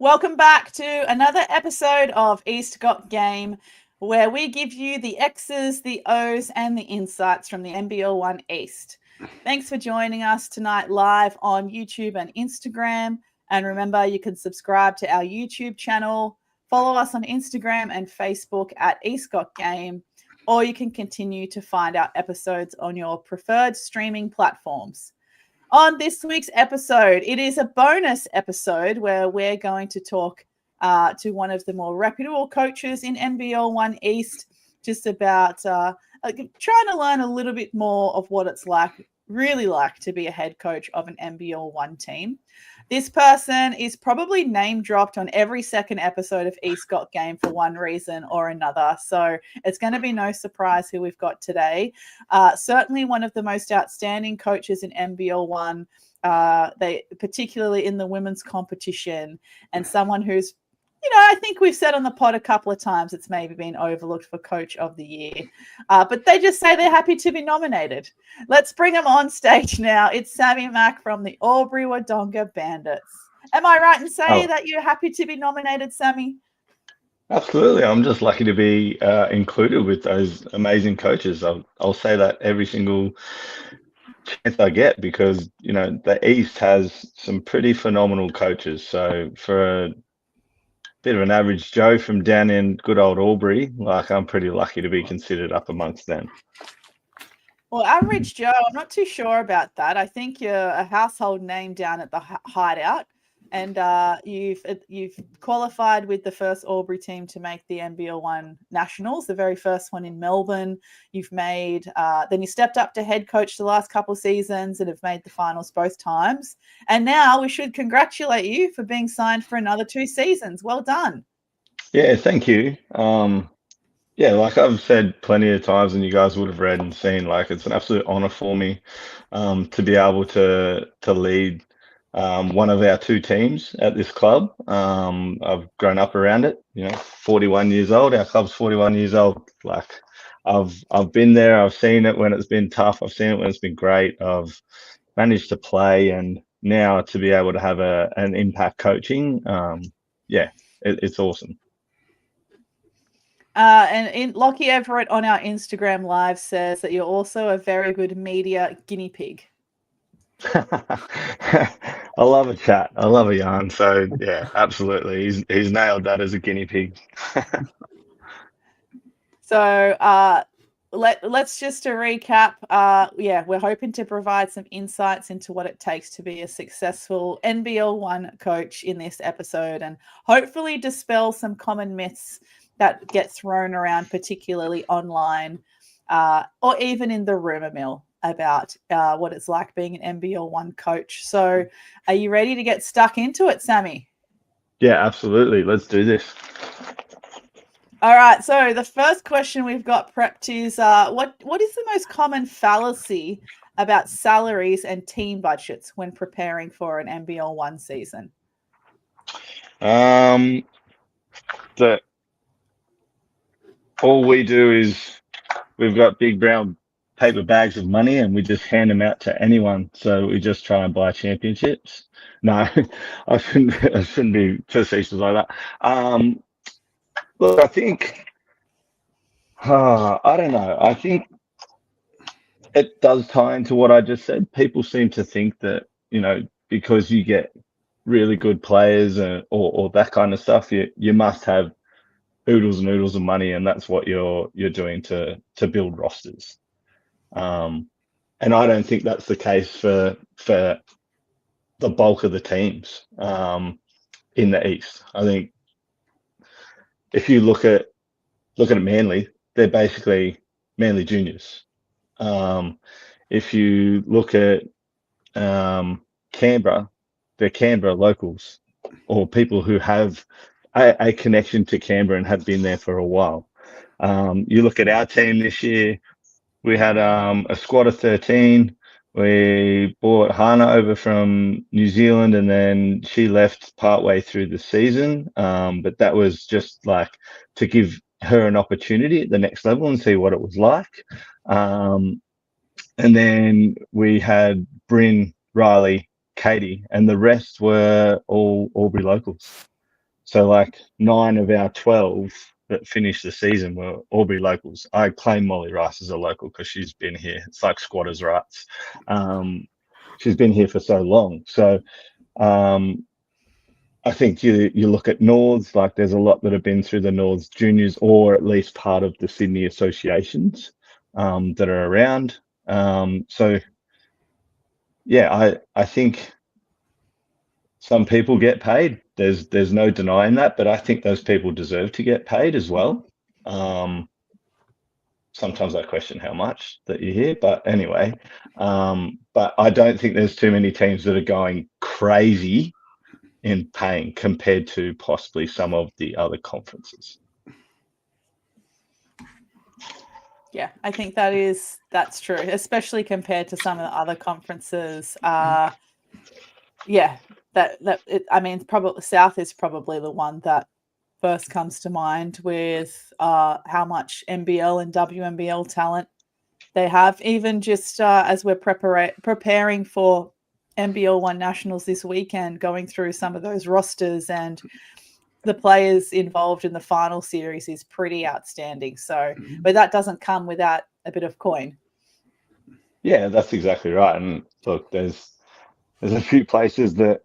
Welcome back to another episode of East Got Game, where we give you the X's, the O's, and the insights from the NBL One East. Thanks for joining us tonight live on YouTube and Instagram. And remember, you can subscribe to our YouTube channel, follow us on Instagram and Facebook at East Got Game, or you can continue to find our episodes on your preferred streaming platforms. On this week's episode, it is a bonus episode where we're going to talk to one of the more reputable coaches in NBL One East, just about trying to learn a little bit more of what it's really like to be a head coach of an NBL One team. This person is probably name dropped on every second episode of East Got Game for one reason or another. So it's going to be no surprise who we've got today. Certainly one of the most outstanding coaches in NBL One, they particularly in the women's competition, and someone who's, I think we've said on the pod a couple of times it's maybe been overlooked for Coach of the Year. But they just say they're happy to be nominated. Let's bring them on stage now. It's Sammy Mack from the Albury Wodonga Bandits. Am I right in saying that you're happy to be nominated, Sammy? Absolutely. I'm just lucky to be included with those amazing coaches. I'll say that every single chance I get because, the East has some pretty phenomenal coaches. So for a bit of an average Joe from down in good old Albury, I'm pretty lucky to be considered up amongst them. Well, average Joe, I'm not too sure about that. I think you're a household name down at the Hideout, and you've qualified with the first Albury team to make the NBL One Nationals, the very first one in Melbourne. You've made, then you stepped up to head coach the last couple of seasons and have made the finals both times. And now we should congratulate you for being signed for another 2 seasons. Well done. Yeah, thank you. Yeah, like I've said plenty of times, and you guys would have read and seen, it's an absolute honor for me to be able to lead one of our 2 teams at this club. I've grown up around it, 41 years old. Our club's 41 years old. I've been there. I've seen it when it's been tough. I've seen it when it's been great. I've managed to play, and now to be able to have an impact coaching, it's awesome. And in Lockie Everett on our Instagram live says that you're also a very good media guinea pig. I love a chat. I love a yarn. So yeah, absolutely. He's nailed that as a guinea pig. So let's just to recap. We're hoping to provide some insights into what it takes to be a successful NBL One coach in this episode, and hopefully dispel some common myths that get thrown around, particularly online or even in the rumor mill about what it's like being an NBL One coach. So are you ready to get stuck into it, Sammy? Yeah, absolutely. Let's do this. All right. So the first question we've got prepped is what is the most common fallacy about salaries and team budgets when preparing for an NBL One season? That all we do is we've got big brown paper bags of money and we just hand them out to anyone. So we just try and buy championships. No, I shouldn't be facetious like that. Look, I think, I don't know. I think it does tie into what I just said. People seem to think that, because you get really good players or that kind of stuff, you must have oodles and oodles of money, and that's what you're doing to build rosters. And I don't think that's the case for the bulk of the teams in the East. I think if you look at Manly, they're basically Manly juniors. If you look at Canberra, they're Canberra locals or people who have a connection to Canberra and have been there for a while. You look at our team this year, we had a squad of 13. We brought Hannah over from New Zealand, and then she left partway through the season. But that was just to give her an opportunity at the next level and see what it was like. And then we had Bryn, Riley, Katie, and the rest were all Albury locals. So like 9 of our 12 that finished the season were Albury locals. I claim Molly Rice as a local because she's been here. It's like squatters' rights. She's been here for so long. So I think you look at Norths, like there's a lot that have been through the Norths juniors or at least part of the Sydney associations that are around. So yeah, I think some people get paid. There's no denying that, but I think those people deserve to get paid as well. Sometimes I question how much that you hear, but anyway, but I don't think there's too many teams that are going crazy in paying compared to possibly some of the other conferences. Yeah, I think that's true, especially compared to some of the other conferences. Yeah, I mean, probably South is probably the one that first comes to mind with how much NBL and WNBL talent they have. Even just as we're preparing for NBL One Nationals this weekend, going through some of those rosters and the players involved in the final series is pretty outstanding. So, but that doesn't come without a bit of coin. Yeah, that's exactly right. And look, there's a few places that,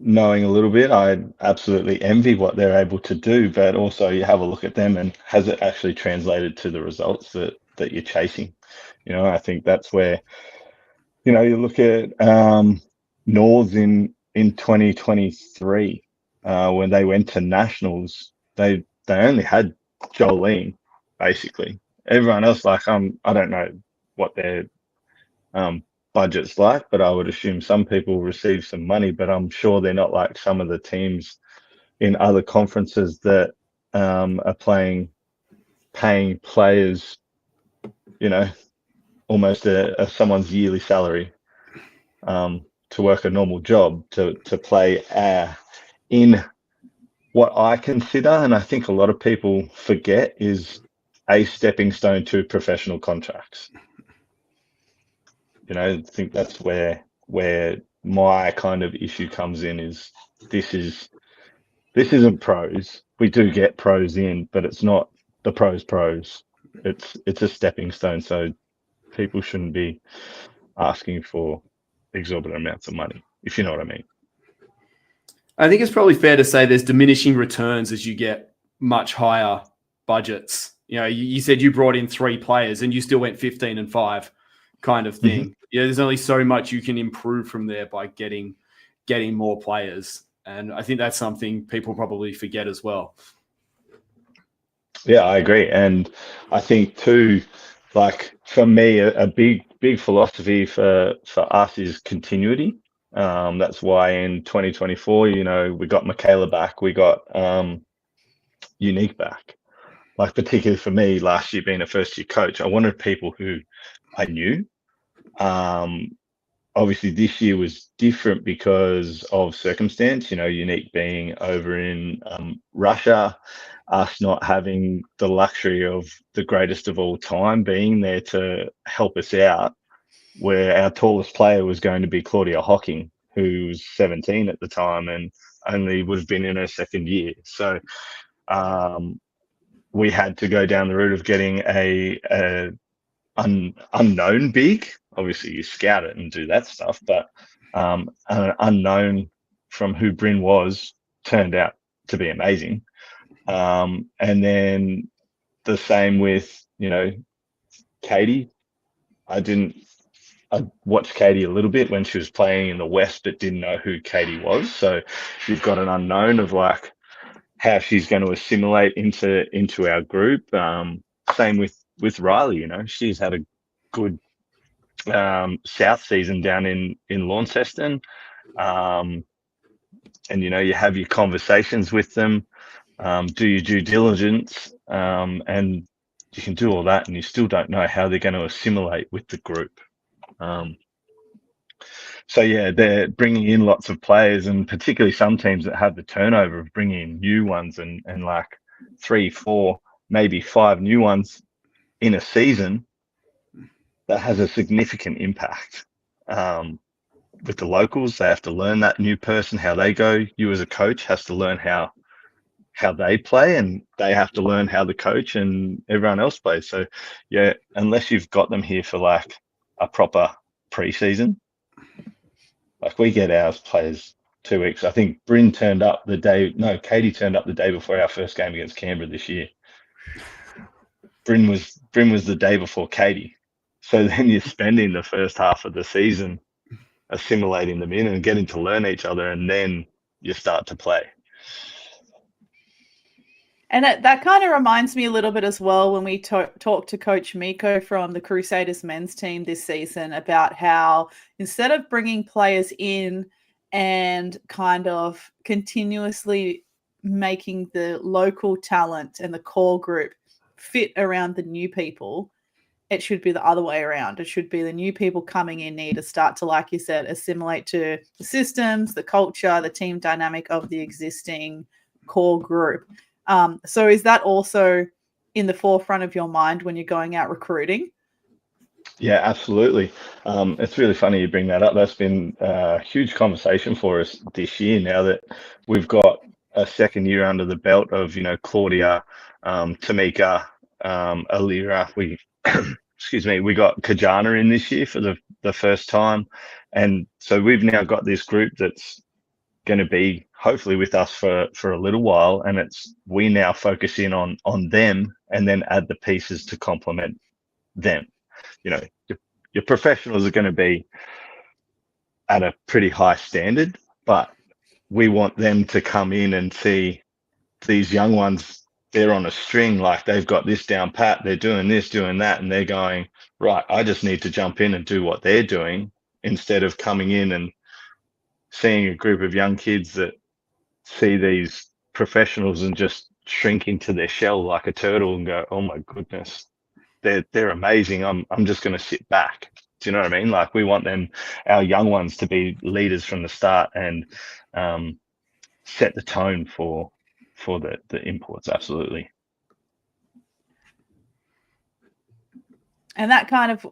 knowing a little bit, I absolutely envy what they're able to do, but also you have a look at them and has it actually translated to the results that you're chasing? I think that's where, you look at Norths in 2023 when they went to nationals, they only had Jolene basically. Everyone else, like I don't know what their budget's like, but I would assume some people receive some money, but I'm sure they're not like some of the teams in other conferences that are paying players, almost someone's yearly salary to work a normal job to play in what I consider, and I think a lot of people forget, is a stepping stone to professional contracts. I think that's where my kind of issue comes in, is this isn't pros. We do get pros in, but it's not the pros. It's a stepping stone. So people shouldn't be asking for exorbitant amounts of money, if you know what I mean. I think it's probably fair to say there's diminishing returns as you get much higher budgets. You said you brought in 3 players and you still went 15-5 kind of thing. Mm-hmm. There's only so much you can improve from there by getting more players. And I think that's something people probably forget as well. Yeah, I agree. And I think too, like for me, a big philosophy for us is continuity. That's why in 2024, we got Michaela back, we got Unique back. Like particularly for me, last year being a first year coach, I wanted people who I knew. Obviously this year was different because of circumstance, Unique being over in Russia, us not having the luxury of the greatest of all time being there to help us out, where our tallest player was going to be Claudia Hocking, who was 17 at the time and only would have been in her second year. So we had to go down the route of getting a unknown big. Obviously you scout it and do that stuff, but an unknown from who Bryn was turned out to be amazing. And then the same with, Katie. I watched Katie a little bit when she was playing in the West, but didn't know who Katie was. So you've got an unknown of like how she's going to assimilate into our group. Same with Riley, she's had a good South season down in Launceston. And, you have your conversations with them, do your due diligence, and you can do all that and you still don't know how they're going to assimilate with the group. So yeah, they're bringing in lots of players, and particularly some teams that have the turnover of bringing in new ones and like 3, 4, maybe 5 new ones in a season, that has a significant impact. with the locals. They have to learn that new person, how they go. You as a coach has to learn how they play, and they have to learn how the coach and everyone else plays. So yeah, unless you've got them here for like a proper preseason, like we get our players 2 weeks. I think Katie turned up the day before our first game against Canberra this year. Bryn was the day before Katie. So then you're spending the first half of the season assimilating them in and getting to learn each other, and then you start to play. And that kind of reminds me a little bit as well when we talked to Coach Miko from the Crusaders men's team this season about how instead of bringing players in and kind of continuously making the local talent and the core group fit around the new people, it should be the other way around. It should be the new people coming in need to start to, like you said, assimilate to the systems, the culture, the team dynamic of the existing core group. So is that also in the forefront of your mind when you're going out recruiting? Yeah, absolutely. It's really funny you bring that up. That's been a huge conversation for us this year now that we've got a second year under the belt of, Claudia, Tamika, Alira. We got Kajana in this year for the first time. And so we've now got this group that's going to be hopefully with us for a little while, and we now focus in on them and then add the pieces to complement them. Your professionals are going to be at a pretty high standard, but we want them to come in and see these young ones. They're on a string, like they've got this down pat, they're doing this, doing that, and they're going, right, I just need to jump in and do what they're doing, instead of coming in and seeing a group of young kids that see these professionals and just shrink into their shell like a turtle and go, oh my goodness, they're amazing. I'm just going to sit back. Do you know what I mean? Like we want our young ones to be leaders from the start and set the tone for the imports. Absolutely. And that kind of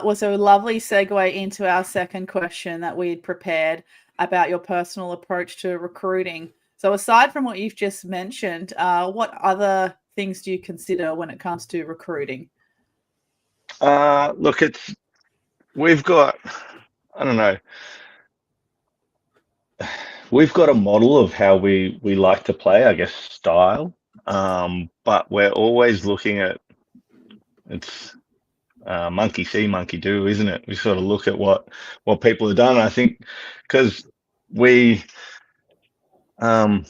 was a lovely segue into our second question that we had prepared about your personal approach to recruiting. So aside from what you've just mentioned, what other things do you consider when it comes to recruiting? Look, we've got a model of how we like to play, I guess, style. But we're always looking at it's monkey see, monkey do, isn't it? We sort of look at what people have done. And I think because we, how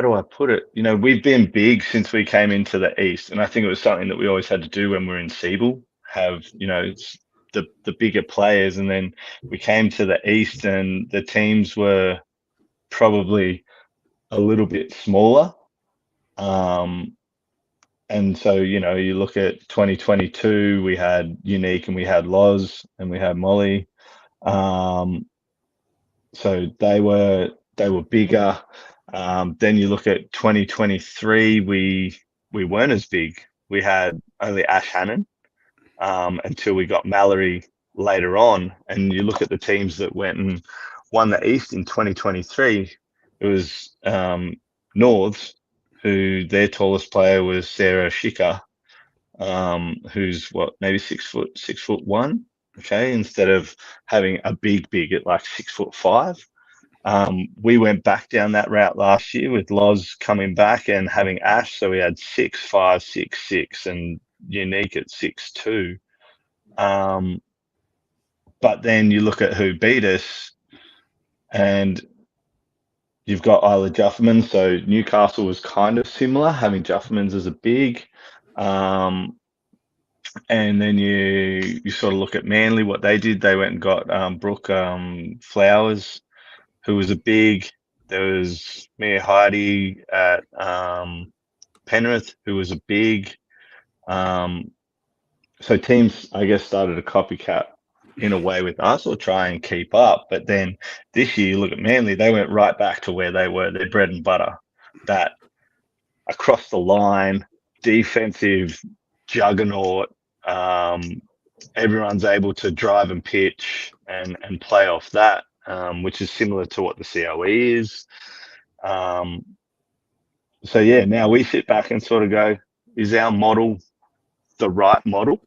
do I put it? We've been big since we came into the East, and I think it was something that we always had to do when we were in Siebel, have, the bigger players. And then we came to the East and the teams were probably a little bit smaller. And so, you look at 2022, we had Unique and we had Loz and we had Molly. So they were bigger. Then you look at 2023, we weren't as big. We had only Ash Hannon until we got Mallory later on. And you look at the teams that went and won the East in 2023, it was Norths, who their tallest player was Sarah Schicker, who's maybe 6'1", okay, instead of having a big at like 6'5". We went back down that route last year with Loz coming back and having Ash, so we had 6'5", 6'6", and Unique at 6'2". But then you look at who beat us, and you've got Isla Jufferman. So Newcastle was kind of similar, having Juffermans as a big. And then you sort of look at Manly, what they did. They went and got Brooke Flowers, who was a big. There was Mia Heidi at Penrith, who was a big. So teams, I guess, started a copycat in a way with us, or try and keep up. But then this year, you look at Manly, they went right back to where they were, their bread and butter, that across the line, defensive juggernaut. Everyone's able to drive and pitch and play off that. which is similar to what the COE is. So yeah, now we sit back and sort of go, is our model the right model,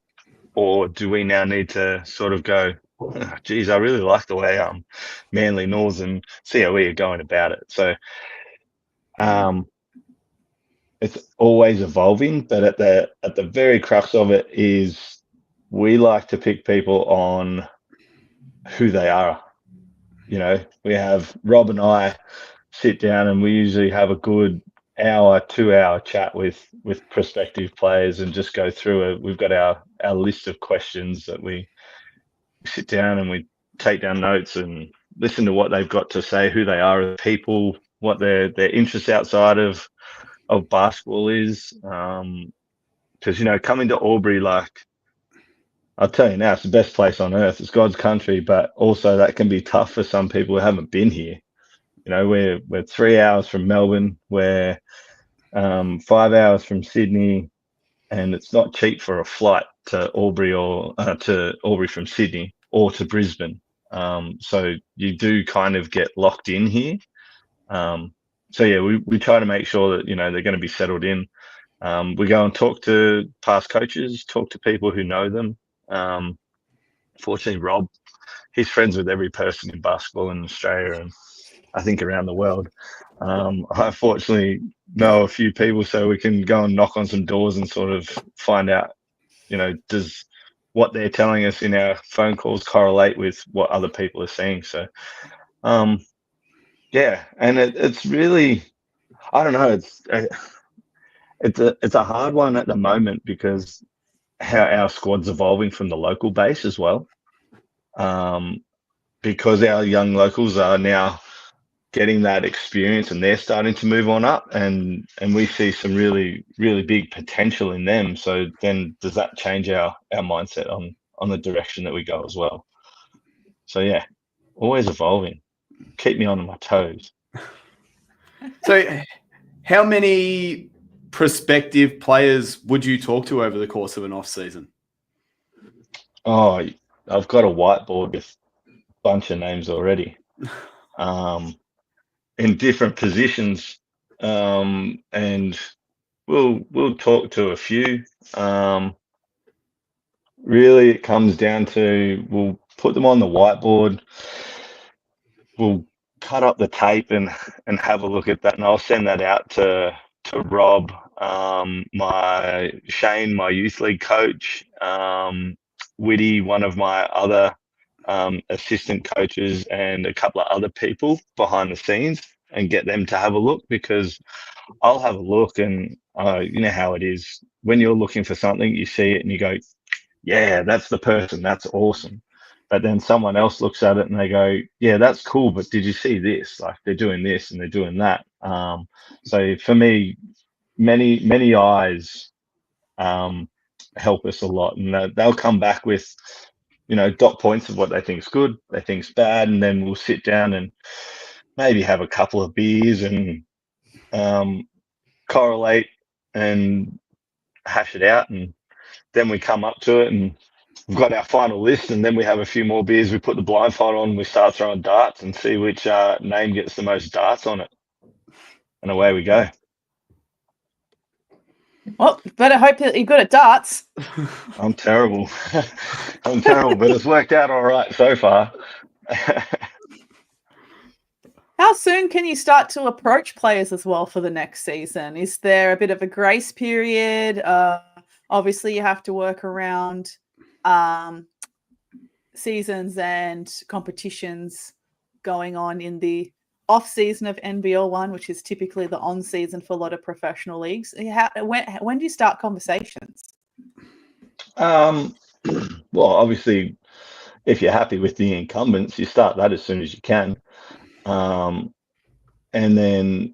or do we now need to sort of go, oh, geez, I really like the way Manly, Norths and COE are going about it. So it's always evolving, but at the very crux of it is we like to pick people on who they are. You know, we have Rob and I sit down and we usually have a good hour, 2-hour chat with prospective players and just go through it. We've got our list of questions that we sit down and we take down notes and listen to what they've got to say, who they are as people, what their interests outside of basketball is. Because, you know, coming to Albury, like, I'll tell you now, it's the best place on earth. It's God's country, but also that can be tough for some people who haven't been here. You know, we're 3 hours from Melbourne, we're 5 hours from Sydney, and it's not cheap for a flight to Albury or to Albury from Sydney or to Brisbane. So you do kind of get locked in here. So yeah, we try to make sure that, you know, they're going to be settled in. We go and talk to past coaches, talk to people who know them. Fortunately, Rob, he's friends with every person in basketball in Australia and I think around the world. I fortunately know a few people, so we can go and knock on some doors and sort of find out, you know, does what they're telling us in our phone calls correlate with what other people are saying? So, yeah, and it's really, I don't know, it's a hard one at the moment because how our squad's evolving from the local base as well. Because our young locals are now getting that experience and they're starting to move on up and we see some really, really big potential in them. So then does that change our mindset on the direction that we go as well? So yeah, always evolving. Keep me on my toes. So how many prospective players would you talk to over the course of an off season? Oh, I've got a whiteboard with a bunch of names already. In different positions, and we'll talk to a few. Really, it comes down to we'll put them on the whiteboard. We'll cut up the tape and have a look at that, and I'll send that out to Rob, my Shane, my youth league coach, Whitty, one of my other assistant coaches, and a couple of other people behind the scenes, and get them to have a look, because I'll have a look and you know how it is when you're looking for something, you see it and you go, yeah, that's the person, that's awesome. But then someone else looks at it and they go, yeah, that's cool, but did you see this? Like, they're doing this and they're doing that. So for me, many eyes help us a lot, and they'll come back with, you know, dot points of what they think's good, they think's bad, and then we'll sit down and maybe have a couple of beers and correlate and hash it out, and then we come up to it and we've got our final list, and then we have a few more beers, we put the blindfold on, we start throwing darts and see which name gets the most darts on it, and away we go. Well, better hope that you're good at darts. I'm terrible. I'm terrible, but it's worked out all right so far. How soon can you start to approach players as well for the next season? Is there a bit of a grace period? Obviously, you have to work around seasons and competitions going on in the off season of NBL 1, which is typically the on season for a lot of professional leagues. When do you start conversations? Well, obviously, if you're happy with the incumbents, you start that as soon as you can. And then,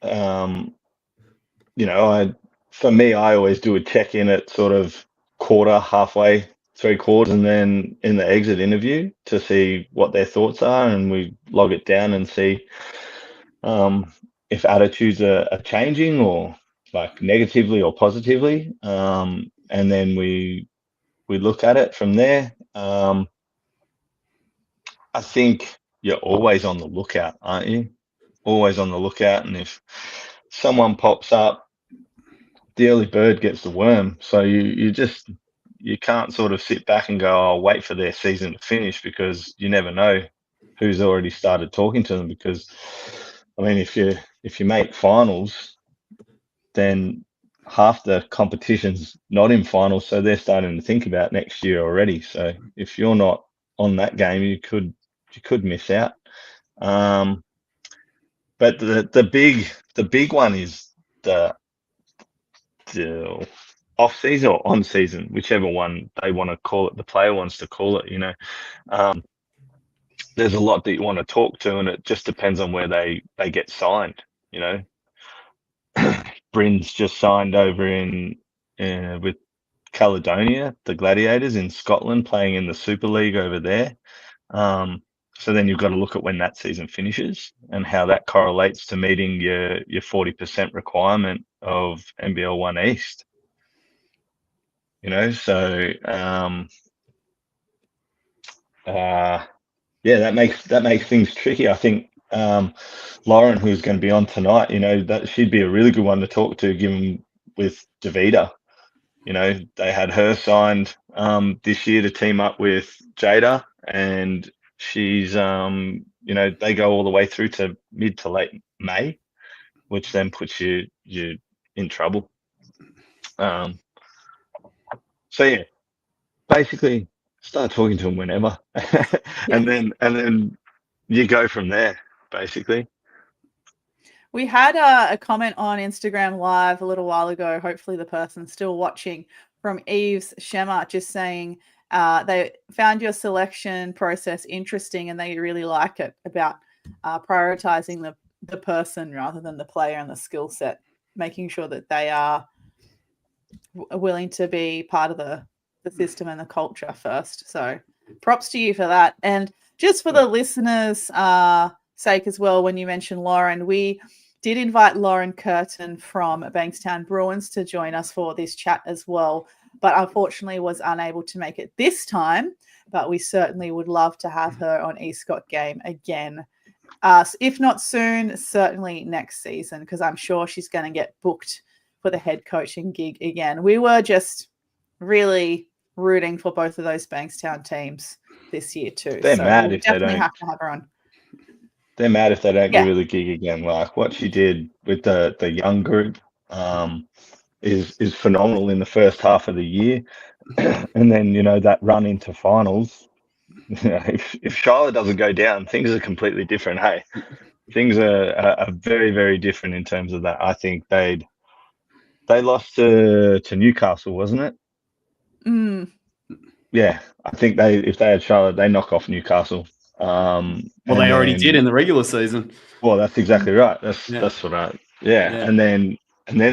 you know, for me, I always do a check-in at sort of quarter, halfway, 3/4, and then in the exit interview to see what their thoughts are, and we log it down and see if attitudes are changing, or like negatively or positively, and then we look at it from there. I think you're always on the lookout, aren't you? Always on the lookout, and if someone pops up, the early bird gets the worm. So you can't sort of sit back and go, "I'll wait for their season to finish," because you never know who's already started talking to them. Because I mean, if you make finals, then half the competition's not in finals, so they're starting to think about next year already. So if you're not on that game, you could miss out. But the big one is the off season or on season, whichever one they want to call it. The player wants to call it. There's a lot that you want to talk to, and it just depends on where they get signed. Bryn's just signed over in with Caledonia, the Gladiators in Scotland, playing in the Super League over there. So then you've got to look at when that season finishes and how that correlates to meeting your 40% requirement of NBL 1 East. So that makes things tricky. I think Lauren, who's going to be on tonight, that she'd be a really good one to talk to, given with Davida. They had her signed this year to team up with Jada, and she's they go all the way through to mid to late May, which then puts you in trouble. So yeah, basically start talking to them whenever, and then you go from there, basically. We had a comment on Instagram Live a little while ago. Hopefully the person's still watching, from Eves Shemmer, just saying they found your selection process interesting and they really like it, about prioritizing the person rather than the player and the skill set, making sure that they are willing to be part of the system and the culture first. So props to you for that. And just for the listeners' sake as well, when you mentioned Lauren, we did invite Lauren Curtin from Bankstown Bruins to join us for this chat as well, but unfortunately was unable to make it this time. But we certainly would love to have her on Eastcott Game again. If not soon, certainly next season, because I'm sure she's going to get booked for the head coaching gig again. We were just really rooting for both of those Bankstown teams this year too. They're mad if they don't. Have to have her on. They're mad if they don't give her the gig again. Like what she did with the young group is phenomenal in the first half of the year, and then that run into finals. If Charlotte doesn't go down, things are completely different. Hey, things are very, very different in terms of that. I think they lost to Newcastle, wasn't it? Yeah, I think if they had Charlotte, they knock off Newcastle. Well, they already did in the regular season. Well, that's exactly right. That's what and then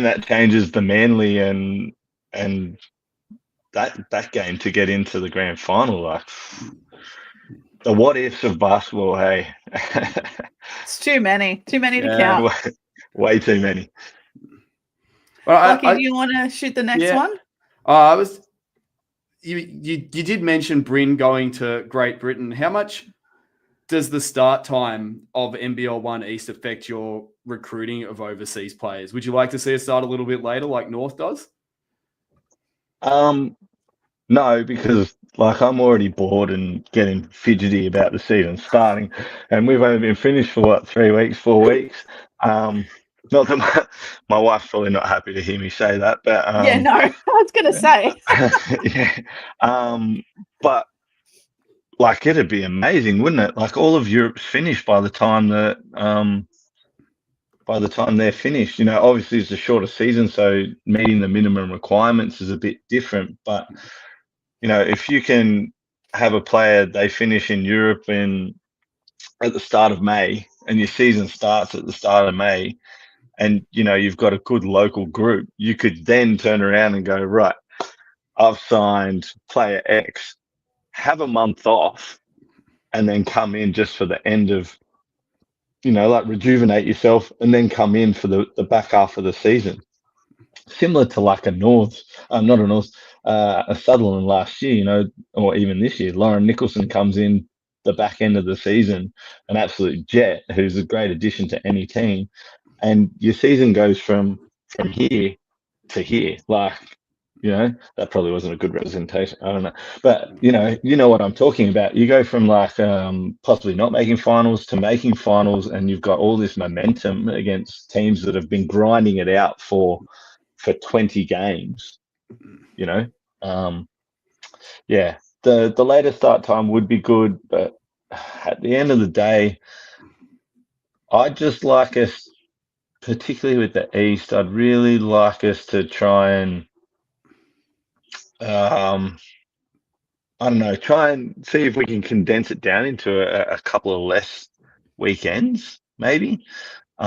that changes the Manly and that game to get into the grand final. Like the what ifs of basketball. Hey, it's too many to count. Way too many. Well, Lucky, do you want to shoot the next one? You did mention Bryn going to Great Britain. How much does the start time of NBL 1 East affect your recruiting of overseas players? Would you like to see it start a little bit later like North does? No, because I'm already bored and getting fidgety about the season starting, and we've only been finished for 4 weeks. Not that my wife's probably not happy to hear me say that, but I was going to say. But it'd be amazing, wouldn't it? Like all of Europe's finished by the time that they're finished. Obviously it's a shorter season, so meeting the minimum requirements is a bit different. But if you can have a player, they finish in Europe at the start of May, and your season starts at the start of May, and you've got a good local group, you could then turn around and go, right, I've signed player X, have a month off, and then come in just for the end of, rejuvenate yourself, and then come in for the back half of the season. Similar to like a Sutherland last year, or even this year. Lauren Nicholson comes in the back end of the season an absolute jet who's a great addition to any team, and your season goes from here to here. Like, that probably wasn't a good representation. I don't know. But, you know what I'm talking about. You go from like possibly not making finals to making finals, and you've got all this momentum against teams that have been grinding it out for 20 games, Yeah, the later start time would be good, but at the end of the day, I'd just like us, particularly with the East, I'd really like us to try and I don't know, try and see if we can condense it down into a couple of less weekends, maybe. We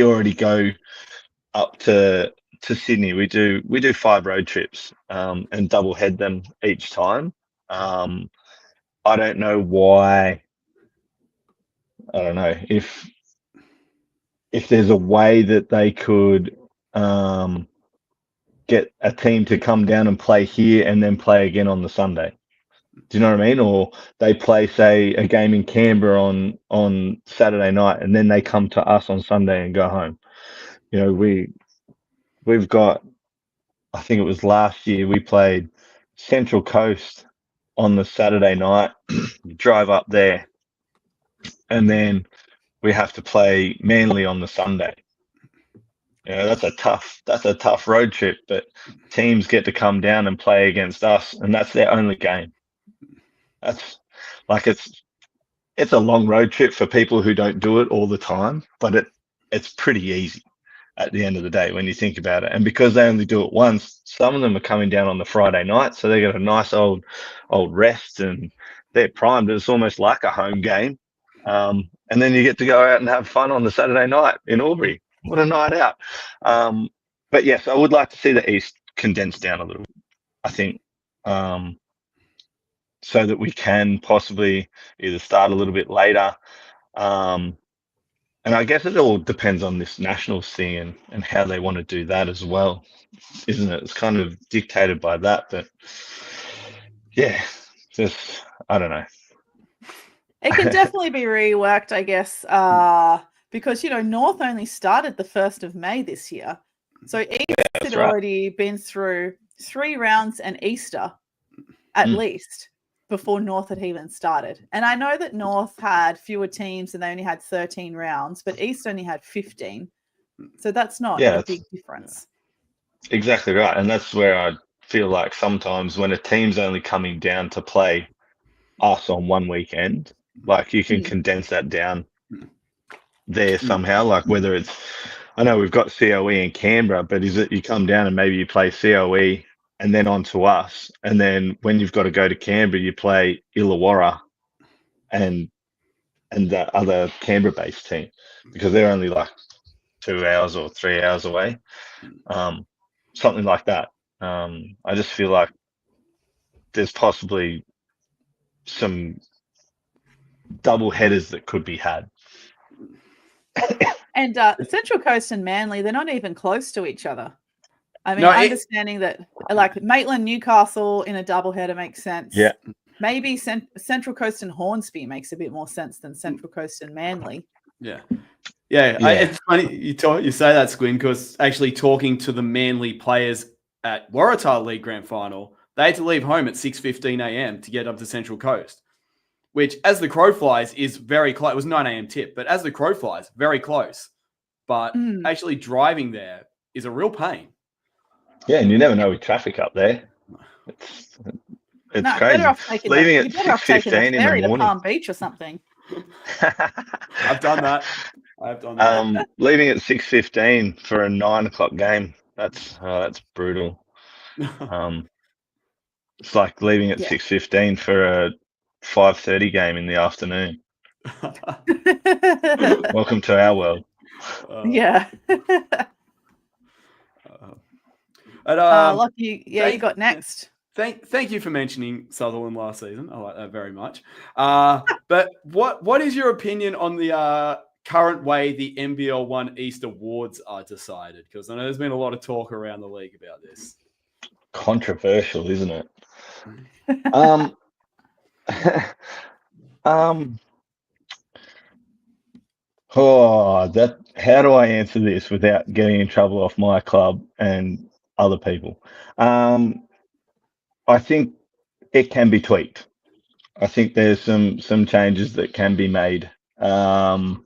already go up to Sydney. We do 5 road trips and double head them each time. I don't know why. I don't know if there's a way that they could get a team to come down and play here and then play again on the Sunday. Do you know what I mean? Or they play, say, a game in Canberra on Saturday night, and then they come to us on Sunday and go home. We've got, I think it was last year, we played Central Coast on the Saturday night, drive up there, and then we have to play Manly on the Sunday. That's a tough road trip, but teams get to come down and play against us, and that's their only game. That's like, it's a long road trip for people who don't do it all the time, but it's pretty easy at the end of the day when you think about it. And because they only do it once, some of them are coming down on the Friday night, so they got a nice old rest and they're primed. It's almost like a home game. And then you get to go out and have fun on the Saturday night in Albury. What a night out. But yes, I would like to see the East condensed down a little, I think, so that we can possibly either start a little bit later. And I guess it all depends on this Nationals thing and how they want to do that as well, isn't it? It's kind of dictated by that. But yeah, just, I don't know. It can definitely be reworked, I guess, because, North only started the 1st of May this year. So East had already been through 3 rounds and Easter, at least, before North had even started. And I know that North had fewer teams and they only had 13 rounds, but East only had 15. So that's not a big difference. Exactly right. And that's where I feel like sometimes when a team's only coming down to play us on one weekend, like you can condense that down there somehow, like whether it's, I know we've got COE in Canberra, but is it you come down and maybe you play COE and then on to us, and then when you've got to go to Canberra, you play Illawarra and that other Canberra-based team, because they're only like 2 hours or 3 hours away, something like that. I just feel like there's possibly some double headers that could be had. And Central Coast and Manly, they're not even close to each other. I mean, understanding that, like, Maitland, Newcastle in a doubleheader makes sense. Yeah. Maybe Central Coast and Hornsby makes a bit more sense than Central Coast and Manly. Yeah. It's funny you say that, Squin, because actually talking to the Manly players at Waratah League Grand Final, they had to leave home at 6:15 a.m. to get up to Central Coast, which, as the crow flies, is very close. It was 9 a.m. tip, but as the crow flies, very close. But actually driving there is a real pain. Yeah, and you never know with traffic up there. It's crazy. Leaving at 6:15 in the morning. To Palm Beach or something. I've done that. Leaving at 6:15 for a 9 o'clock game. That's brutal. It's like leaving at 6:15 for a 5:30 game in the afternoon. Welcome to our world. Yeah. Lucky, you got next. Thank you for mentioning Sutherland last season. I like that very much. But what is your opinion on the current way the NBL 1 East Awards are decided? Because I know there's been a lot of talk around the league about this. Controversial, isn't it? um. Oh, that. How do I answer this without getting in trouble off my club and other people? I think it can be tweaked. I think there's some changes that can be made. I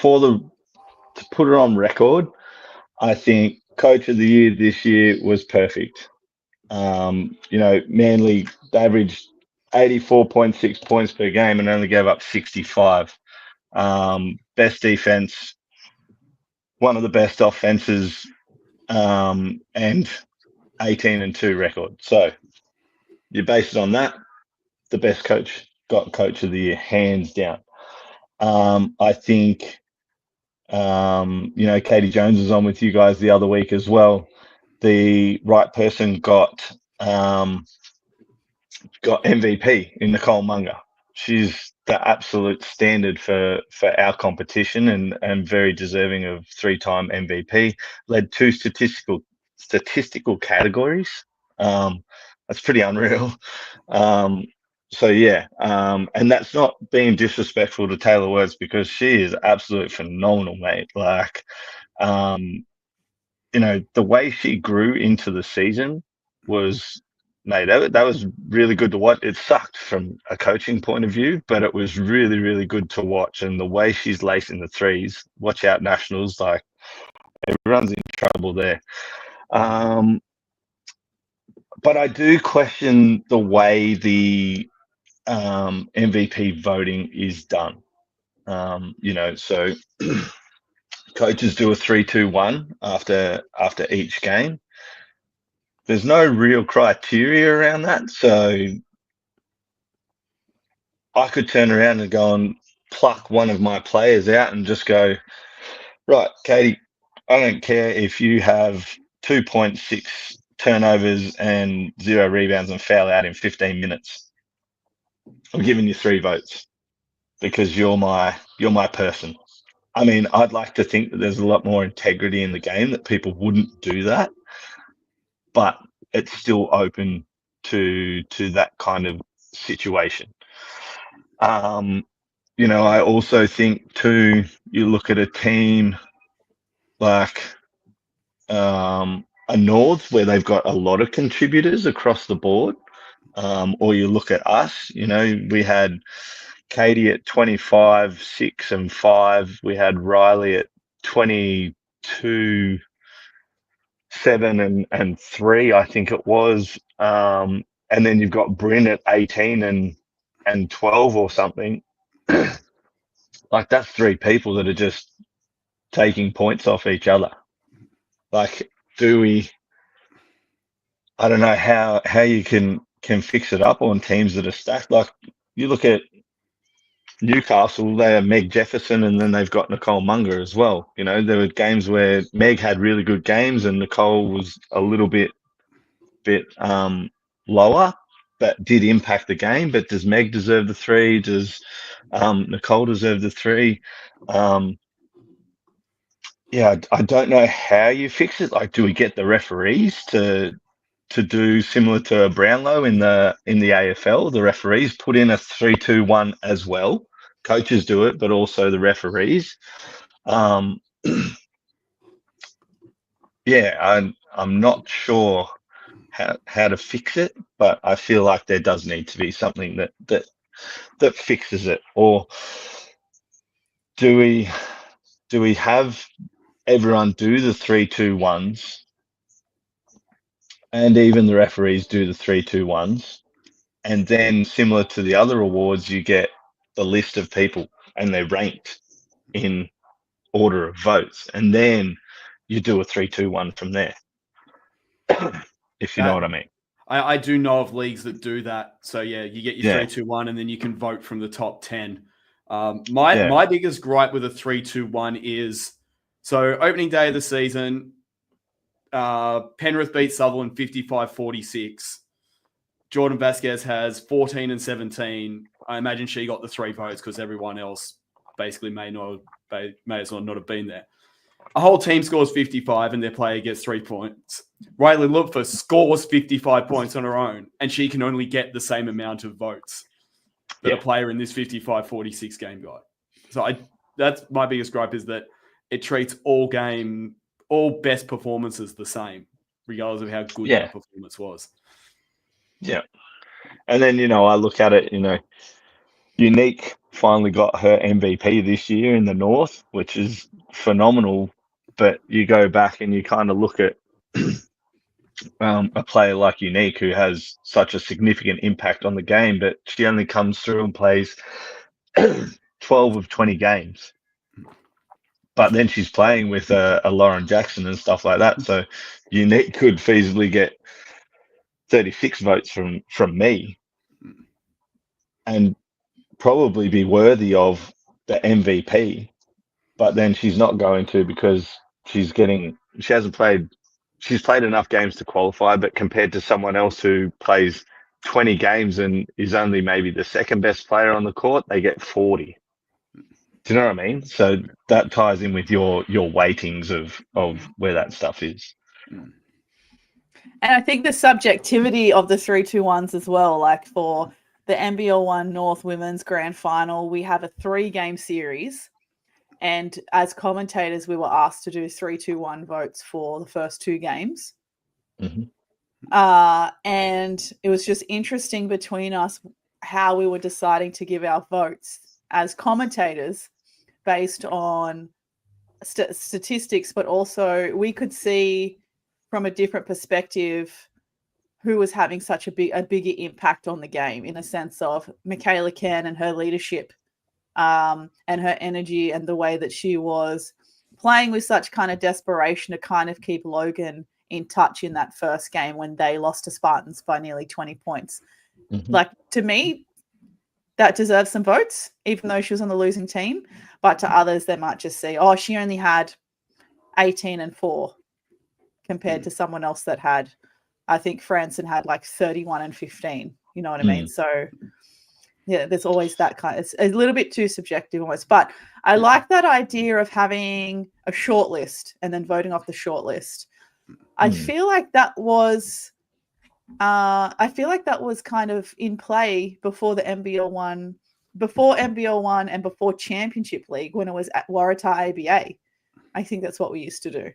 to put it on record, I think Coach of the Year this year was perfect. Manly averaged 84.6 points per game and only gave up 65. Best defense, one of the best offenses, and 18-2 record. So you base it on that. The best coach got Coach of the Year, hands down. I think, Katie Jones was on with you guys the other week as well. The right person got MVP in Nicole Munger. She's the absolute standard for our competition and very deserving of 3-time MVP. Led 2 statistical categories. That's pretty unreal. And that's not being disrespectful to Taylor Words because she is absolutely phenomenal, mate. Like, the way she grew into the season was, mate, that was really good to watch. It sucked from a coaching point of view, but it was really, really good to watch. And the way she's lacing the threes, watch out Nationals, like everyone's in trouble there. But I do question the way the MVP voting is done. So coaches do a 3-2-1 after each game. There's no real criteria around that, so I could turn around and go and pluck one of my players out and just go, right, Katie, I don't care if you have 2.6 turnovers and 0 rebounds and foul out in 15 minutes. I'm giving you 3 votes because you're my person. I mean, I'd like to think that there's a lot more integrity in the game, that people wouldn't do that, but it's still open to that kind of situation. I also think too, you look at a team like a North where they've got a lot of contributors across the board, or you look at us, we had Katie at 25, 6 and 5. We had Riley at 22, 7 and 3, I think it was. And then you've got Bryn at 18 and 12 or something. Like, that's 3 people that are just taking points off each other. Like, I don't know how you can fix it up on teams that are stacked. Like, you look at Newcastle, they have Meg Jefferson and then they've got Nicole Munger as well. There were games where Meg had really good games and Nicole was a little bit lower, but did impact the game. But does Meg deserve the 3? Does Nicole deserve the 3? I don't know how you fix it. Like, do we get the referees to do similar to Brownlow in the AFL? The referees put in a 3-2-1 as well. Coaches do it, but also the referees. I'm not sure how to fix it, but I feel like there does need to be something that fixes it. Or do we have everyone do the 3-2-1s, and even the referees do the 3-2-1s, and then similar to the other awards, you get the list of people and they're ranked in order of votes, and then you do a 3-2-1 from there. If you know what I mean. I do know of leagues that do that. So you get your 3-2-1 and then you can vote from the top 10. My biggest gripe with a 3-2-1 is, so opening day of the season, Penrith beat Sutherland 55-46. Jordan Vasquez has 14 and 17. I imagine she got the 3 votes because everyone else basically may as well not have been there. a whole team scores 55 and their player gets 3 points. Riley Lupfer scores 55 points on her own, and she can only get the same amount of votes that a player in this 55-46 game got. So that's my biggest gripe, is that it treats all best performances the same, regardless of how good that performance was. Yeah. And then, I look at it, Unique finally got her MVP this year in the North, which is phenomenal. But you go back and you kind of look at a player like Unique, who has such a significant impact on the game, but she only comes through and plays 12 of 20 games. But then she's playing with a Lauren Jackson and stuff like that. So Unique could feasibly get 36 votes from me and probably be worthy of the MVP. But then she's not going to, because she's played enough games to qualify, but compared to someone else who plays 20 games and is only maybe the second best player on the court, they get 40. Do you know what I mean? So that ties in with your weightings of where that stuff is. And I think the subjectivity of the 3-2-1s as well, like for the NBL 1 North Women's Grand Final, we have a 3-game series. And as commentators, we were asked to do 3-2-1 votes for the first 2 games. Mm-hmm. And it was just interesting between us how we were deciding to give our votes as commentators based on statistics, but also we could see from a different perspective who was having such a bigger impact on the game, in a sense of Michaela Ken and her leadership and her energy and the way that she was playing with such kind of desperation to kind of keep Logan in touch in that first game when they lost to Spartans by nearly 20 points. Mm-hmm. Like, to me, that deserves some votes, even though she was on the losing team. But to others, they might just say, oh, she only had 18 and 4 compared to someone else that had, I think Franson had like 31 and 15. You know what I mean? So yeah, there's always that it's a little bit too subjective almost. But I like that idea of having a short list and then voting off the short list. I feel like that was kind of in play before the NBL 1, and before Championship League, when it was at Waratah ABA. I think that's what we used to do.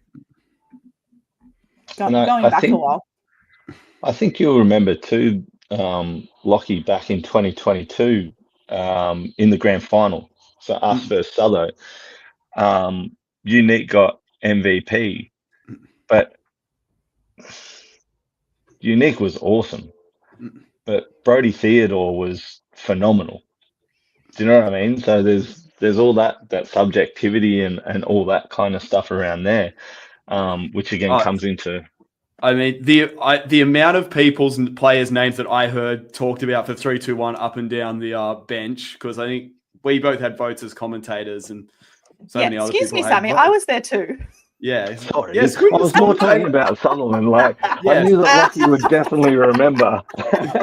Going back a while. I think you'll remember too, Lockie, back in 2022 in the grand final. So us versus Southo. Unique got MVP, but Unique was awesome. But Brody Theodore was phenomenal. Do you know what I mean? So there's all that subjectivity and all that kind of stuff around there, which again comes into. I mean, the amount of people's and players' names that I heard talked about for 3-2-1 up and down the bench, because I think we both had votes as commentators, and so many other people. Excuse me, Sammy, I was there too. Yeah, sorry. Yes, I was more talking about Sutherland. Like, I knew that Lockie would definitely remember.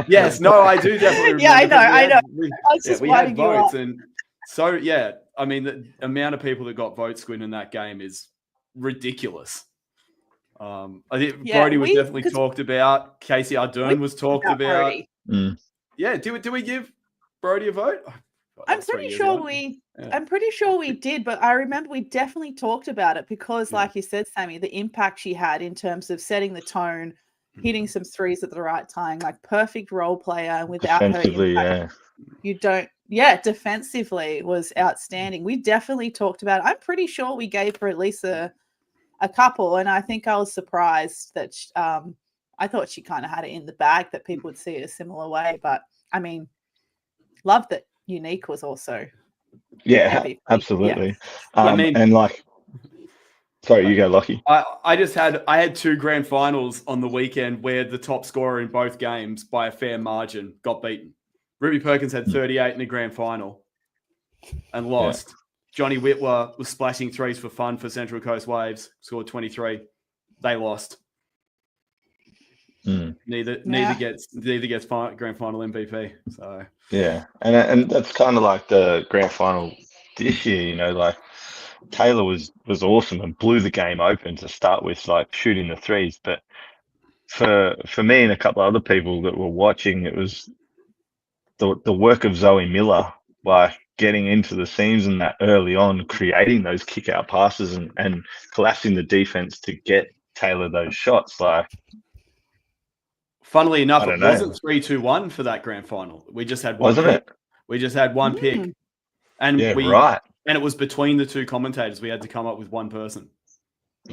Yes, no, I do definitely remember. Yeah, I know. I was just we had you votes, up. and so yeah, I mean, the amount of people that got votes, Squid, in that game is ridiculous. I think Brody was definitely talked about. Casey Ardern was talked about. Yeah, do we give Brody a vote? I'm pretty sure we did, but I remember we definitely talked about it because, like you said, Sammy, the impact she had in terms of setting the tone, hitting some threes at the right time, like perfect role player, and without defensively, her impact, you don't. Yeah, defensively was outstanding. We definitely talked about it. I'm pretty sure we gave her at least a couple, and I think I was surprised that I thought she kind of had it in the bag that people would see it a similar way. But I mean, loved that Unique was also MVP. Absolutely. I mean, and like, sorry, you go, Lockie. I had 2 grand finals on the weekend where the top scorer in both games by a fair margin got beaten. Ruby Perkins had 38 in the grand final and lost. Yeah. Johnny Whitwer was splashing threes for fun for Central Coast Waves, scored 23. They lost. Neither gets grand final MVP. So yeah, and that's kind of like the grand final this year. You know, like Taylor was awesome and blew the game open to start with, like shooting the threes. But for me and a couple of other people that were watching, it was the work of Zoe Miller, like getting into the seams and that early on, creating those kick out passes and collapsing the defense to get Taylor those shots. Like, funnily enough, I don't it know. wasn't 3-2-1 for that grand final. We just had one Wasn't pick. it? We just had one pick. And Yeah, right. And it was between the two commentators. We had to come up with one person.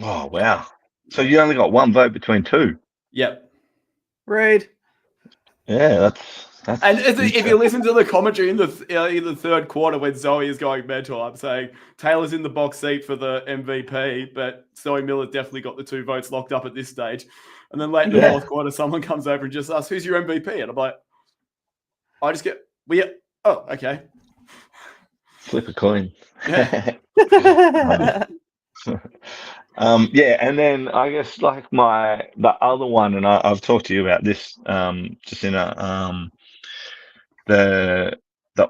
Oh, wow. So you only got one vote between two. Yep. Rude. Yeah, that's And if you listen to the commentary in the third quarter when Zoe is going mental, I'm saying Taylor's in the box seat for the MVP, but Zoe Miller definitely got the 2 votes locked up at this stage. And then late in the fourth quarter, someone comes over and just asks, "Who's your MVP?" And I'm like, I just get, oh, okay. Flip a coin. Yeah. Yeah, and then I guess like the other one, and I've talked to you about this just in the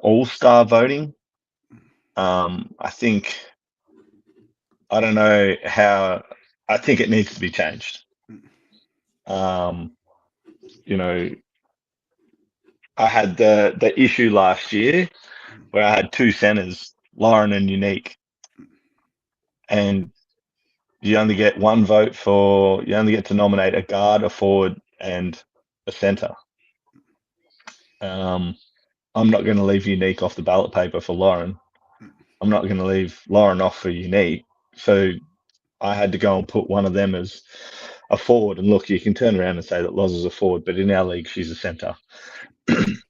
All-Star voting. I think, I don't know how, I think it needs to be changed. You know, I had the issue last year where I had 2 centers, Lauren and Unique, and you only get 1 vote you only get to nominate a guard, a forward, and a center. I'm not going to leave Unique off the ballot paper for Lauren. I'm not going to leave Lauren off for Unique. So I had to go and put one of them as a forward. And look, you can turn around and say that Loz is a forward, but in our league, she's a center.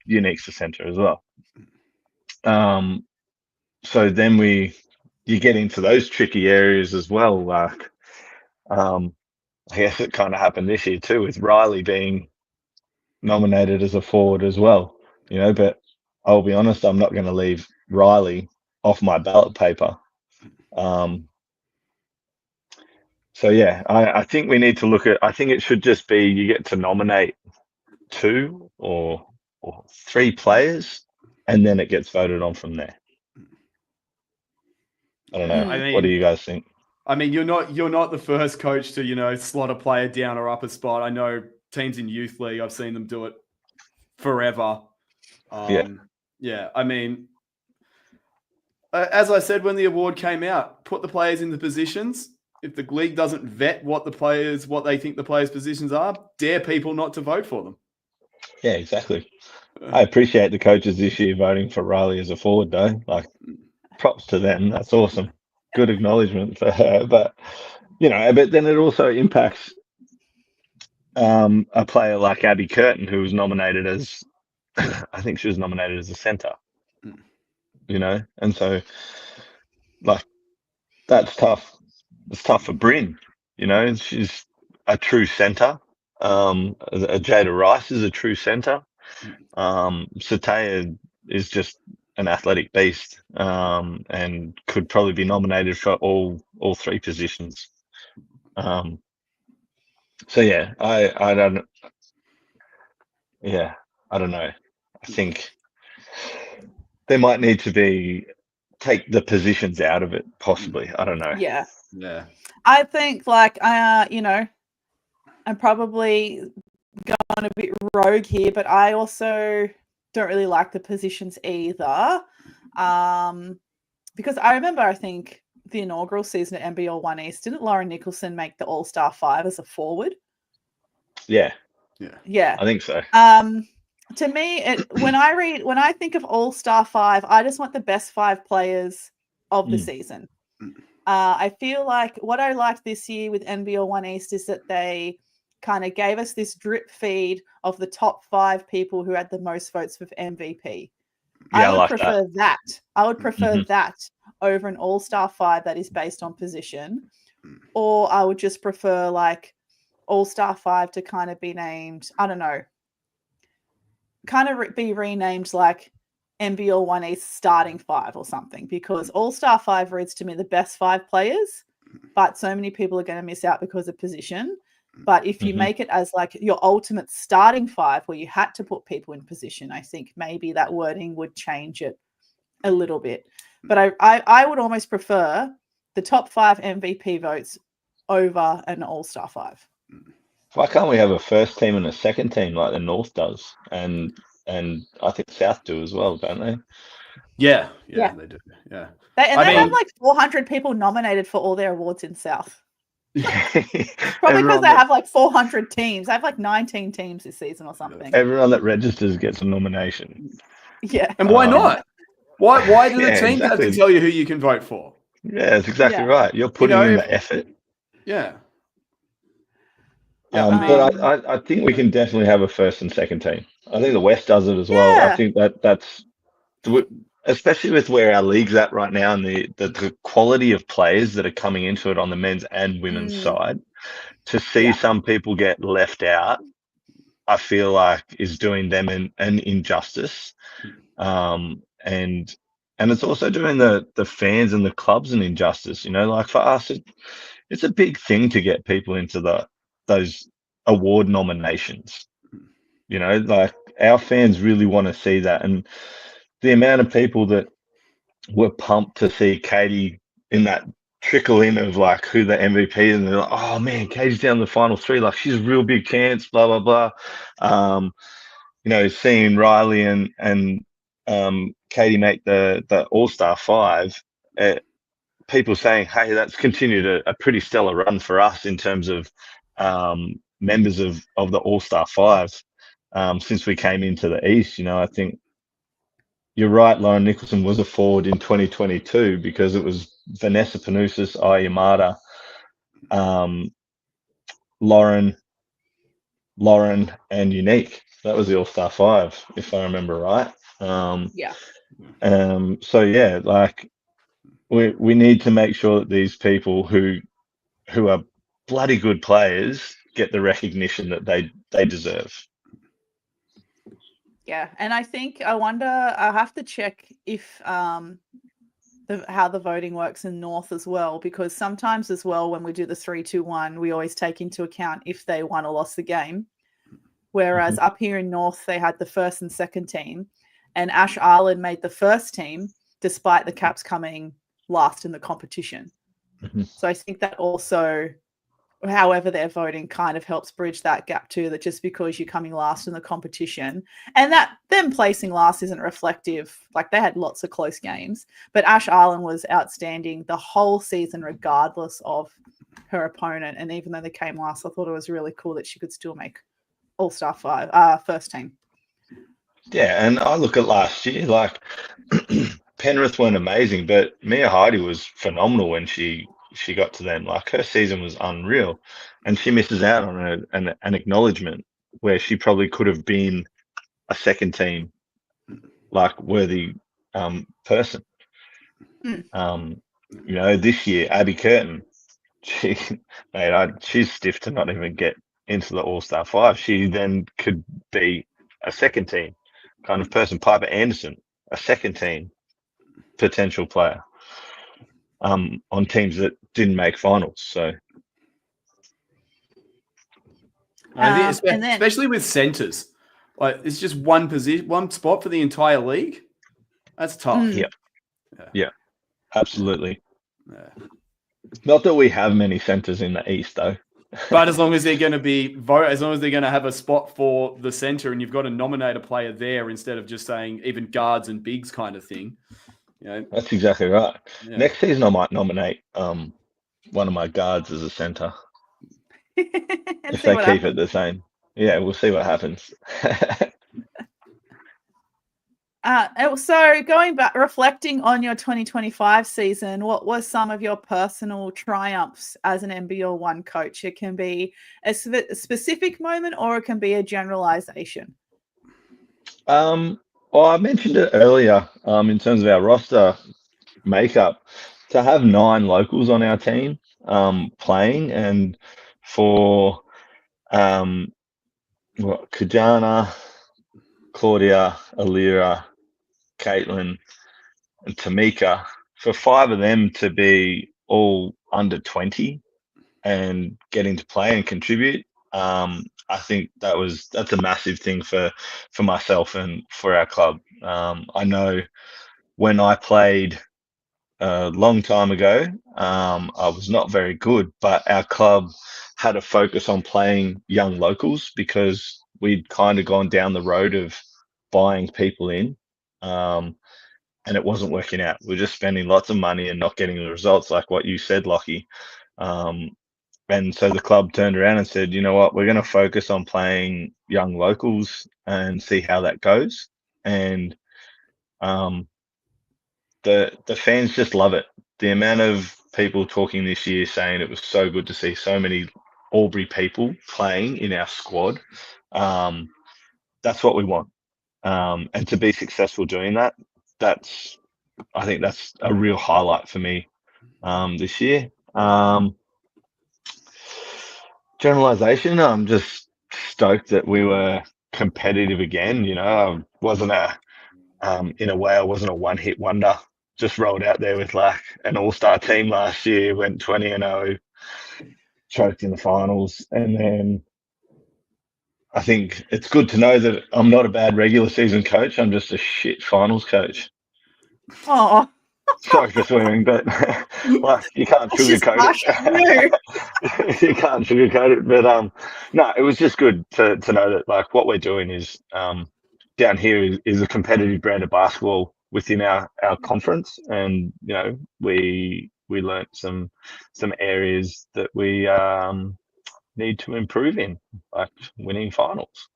Unique's a center as well. So then you get into those tricky areas as well. Like, I guess it kind of happened this year too, with Riley being nominated as a forward as well, but I'll be honest, I'm not going to leave Riley off my ballot paper. So yeah, I think we need to look at, I think it should just be, you get to nominate 2 or 3 players and then it gets voted on from there. I don't know. What do you guys think? I mean, you're not the first coach to, slot a player down or up a spot. I know teams in youth league, I've seen them do it forever. Yeah. I mean, as I said when the award came out, put the players in the positions. If the league doesn't vet what they think the players' positions are, dare people not to vote for them. Yeah, exactly. I appreciate the coaches this year voting for Riley as a forward, though. Like, props to them. That's awesome. Good acknowledgement for her. But but then it also impacts a player like Abby Curtin, who was nominated as, I think she was nominated as a center. And so, like, that's tough. It's tough for Bryn. She's a true center. Jada Rice is a true center. Sataya is just an athletic beast, and could probably be nominated for all 3 positions. So yeah, I don't. Yeah, I don't know. I think there might need to take the positions out of it, possibly. I don't know. Yeah. I think I'm probably going a bit rogue here, but I also don't really like the positions either. Because I remember, I think the inaugural season at NBL 1 East, didn't Lauren Nicholson make the All-Star 5 as a forward? Yeah. I think so. To me, when I think of All-Star 5, I just want the best 5 players of the season. I feel like what I liked this year with NBL 1 East is that they kind of gave us this drip feed of the top 5 people who had the most votes for MVP. Yeah, I would prefer that. I would prefer that over an All-Star 5 that is based on position. Or I would just prefer like All-Star 5 to kind of be named, I don't know, be renamed like NBL 1 East starting 5 or something, because All-Star 5 reads to me the best 5 players, but so many people are going to miss out because of position. But if you make it as like your ultimate starting 5 where you had to put people in position, I think maybe that wording would change it a little bit. But I would almost prefer the top 5 MVP votes over an All-Star 5. Why can't we have a first team and a second team like the North does, and I think South do as well, don't they? Yeah, Yeah. they do. Yeah, They have mean- like 400 people nominated for all their awards in South. Probably because Everyone they that- have like 400 teams. They have like 19 teams this season or something. Everyone that registers gets a nomination. Yeah. and why not? Why do the Yeah, teams have exactly. to tell you who you can vote for? Yeah, that's exactly Yeah. right. You're putting know, in if- the effort. Yeah. Yeah, But I think we can definitely have a first and second team. I think the West does it as well. Yeah. I think that's especially with where our league's at right now and the quality of players that are coming into it on the men's and women's side. To see some people get left out, I feel like is doing them an injustice. And it's also doing the fans and the clubs an injustice. You know, like for us, it's a big thing to get people into those award nominations. You know, like our fans really want to see that, and the amount of people that were pumped to see Katie in that trickle in of like who the MVP is, and they're like, oh man, Katie's down the final 3, like she's a real big chance, blah blah blah. You know, seeing Riley and Katie make the All-Star 5, people saying, hey, that's continued a pretty stellar run for us in terms of members of the All-Star 5 since we came into the East. You know, I think you're right, Lauren Nicholson was a forward in 2022 because it was Vanessa Panousis, Ayamada, Lauren, and Unique. That was the All-Star 5, if I remember right. So yeah, like we need to make sure that these people who are bloody good players get the recognition that they deserve. Yeah, and I wonder, I'll have to check if how the voting works in North as well, because sometimes as well when we do the 3-2-1, we always take into account if they won or lost the game. Whereas up here in North, they had the first and second team, and Ash Ireland made the first team despite the Caps coming last in the competition. So I think that also, however they're voting, kind of helps bridge that gap too, that just because you're coming last in the competition, and that them placing last isn't reflective, like they had lots of close games, but Ash Ireland was outstanding the whole season regardless of her opponent, and even though they came last, I thought it was really cool that she could still make All-Star 5 first team. Yeah, and I look at last year, like Penrith weren't amazing, but Mia Heidi was phenomenal when she got to them. Like her season was unreal, and she misses out on an acknowledgement where she probably could have been a second team, like worthy person. You know, this year Abby Curtin, she's stiff to not even get into the All-Star 5. She then could be a second team kind of person. Piper Anderson, a second team potential player on teams that didn't make finals. So I think especially with centers, like it's just one position, one spot for the entire league. That's tough. Yeah, absolutely. Yeah. Not that we have many centers in the East, though. But as long as they're going to have a spot for the center, and you've got to nominate a player there instead of just saying even guards and bigs kind of thing. You know, that's exactly right. Yeah. Next season, I might nominate one of my guards as a center if they keep it the same. Yeah, we'll see what happens. So going back, reflecting on your 2025 season, what was some of your personal triumphs as an NBL1 coach? It can be a specific moment or it can be a generalization. Well, I mentioned it earlier in terms of our roster makeup, to have 9 locals on our team playing, and for Kajana, Claudia, Alira, Caitlin, and Tamika, for 5 of them to be all under 20 and getting to play and contribute, I think that's a massive thing for myself and for our club. I know when I played a long time ago, I was not very good, but our club had a focus on playing young locals because we'd kind of gone down the road of buying people in, and it wasn't working out. We were just spending lots of money and not getting the results, like what you said, Lockie. And so the club turned around and said, you know what, we're going to focus on playing young locals and see how that goes. And the fans just love it. The amount of people talking this year saying it was so good to see so many Albury people playing in our squad. That's what we want. And to be successful doing that, I think that's a real highlight for me this year. Generalization, I'm just stoked that we were competitive again. You know, I wasn't in a way, I wasn't a one-hit wonder. Just rolled out there with like an all-star team last year, went 20-0, choked in the finals, and then I think it's good to know that I'm not a bad regular season coach. I'm just a shit finals coach. Oh, Sorry for swearing, but like you can't that's just sugarcoat harsh on you. it. You can't sugarcoat it. But no, it was just good to know that like what we're doing is down here is a competitive brand of basketball within our conference, and you know we learnt some areas that we need to improve in, like winning finals.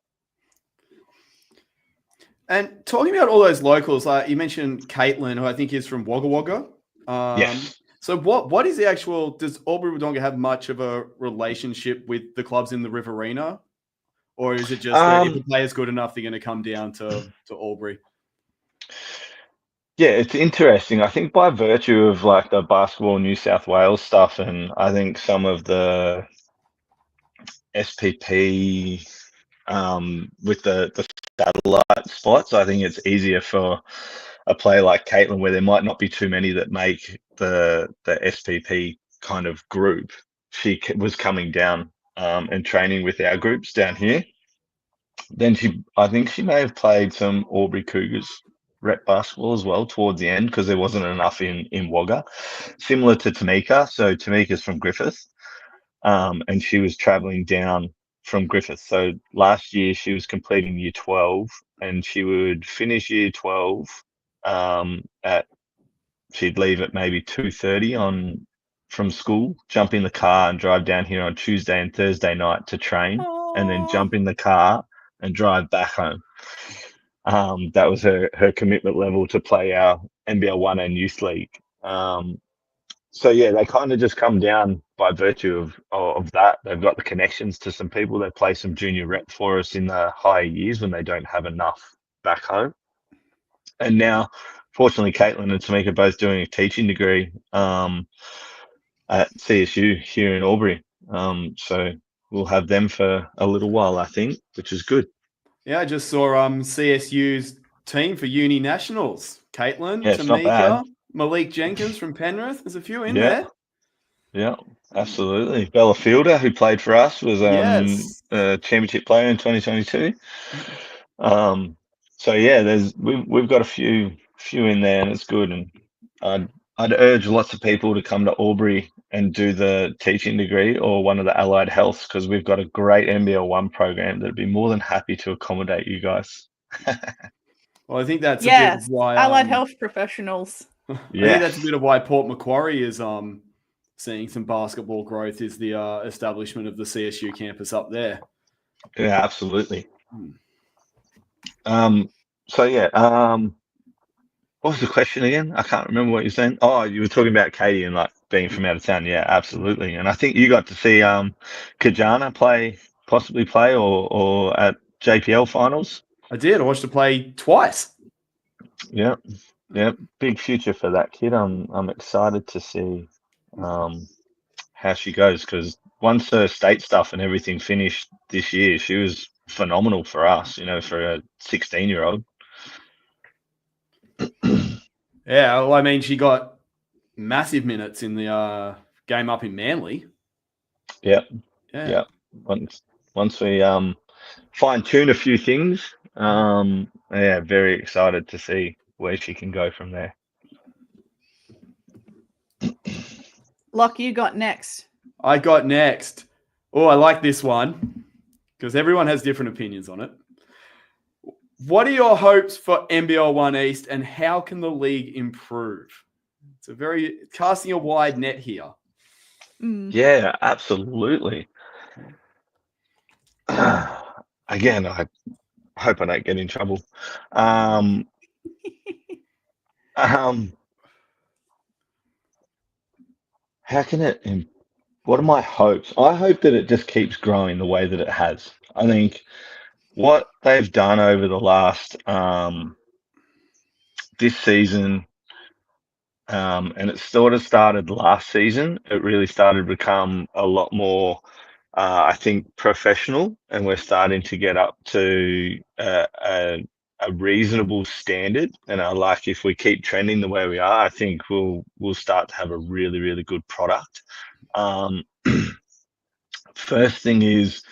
And talking about all those locals, like you mentioned Caitlin, who I think is from Wagga Wagga. Yes. So what is the actual, does Albury Wodonga have much of a relationship with the clubs in the Riverina? Or is it just that if a player's good enough, they're going to come down to Albury? Yeah, it's interesting. I think by virtue of like the Basketball New South Wales stuff, and I think some of the SPP with the satellite spots, I think it's easier for a player like Caitlin, where there might not be too many that make the SPP kind of group. She was coming down and training with our groups down here. Then I think she may have played some Albury Cougars rep basketball as well towards the end because there wasn't enough in Wagga. Similar to Tamika. So Tamika's from Griffith, and she was travelling down from Griffith. So last year she was completing year 12, and she would finish year 12 she'd leave at maybe 2:30 from school, jump in the car and drive down here on Tuesday and Thursday night to train, and then jump in the car and drive back home. That was her commitment level to play our NBL 1 and Youth League. So yeah, they kind of just come down by virtue of that. They've got the connections to some people. They play some junior rep for us in the higher years when they don't have enough back home. And now, fortunately, Caitlin and Tamika are both doing a teaching degree at CSU here in Albury. So we'll have them for a little while, I think, which is good. Yeah, I just saw CSU's team for uni nationals. Caitlin, Yeah, Tamika, Malik Jenkins from Penrith. There's a few in there. Yeah, absolutely. Bella Fielder, who played for us, was a championship player in 2022. So yeah, we've got a few in there, and it's good. And I'd urge lots of people to come to Albury and do the teaching degree or one of the allied healths, because we've got a great NBL 1 program that'd be more than happy to accommodate you guys. Well, I think that's a bit of why allied health professionals. I think that's a bit of why Port Macquarie is seeing some basketball growth, is the establishment of the CSU campus up there. Yeah, absolutely. So yeah, what was the question again? I can't remember what you're saying. Oh, you were talking about Katie and like being from out of town. Yeah, absolutely. And I think you got to see Kajana possibly play or at JPL finals. I did. I watched her play twice. Yeah. Big future for that kid. I'm excited to see how she goes, because once her state stuff and everything finished this year, she was phenomenal for us, you know, for a 16-year-old. Yeah, well, I mean, she got massive minutes in the game up in Manly. Yeah. Once we fine-tune a few things, very excited to see where she can go from there. Locke, you got next. I got next. Oh, I like this one because everyone has different opinions on it. What are your hopes for NBL 1 East and how can the league improve? It's a very casting a wide net here. Yeah, absolutely. Again, I hope I don't get in trouble. How can it? What are my hopes? I hope that it just keeps growing the way that it has. I think what they've done over the last this season, and it sort of started last season. It really started to become a lot more, I think, professional, and we're starting to get up to a reasonable standard. And I like if we keep trending the way we are, I think we'll start to have a really, really good product. First thing is,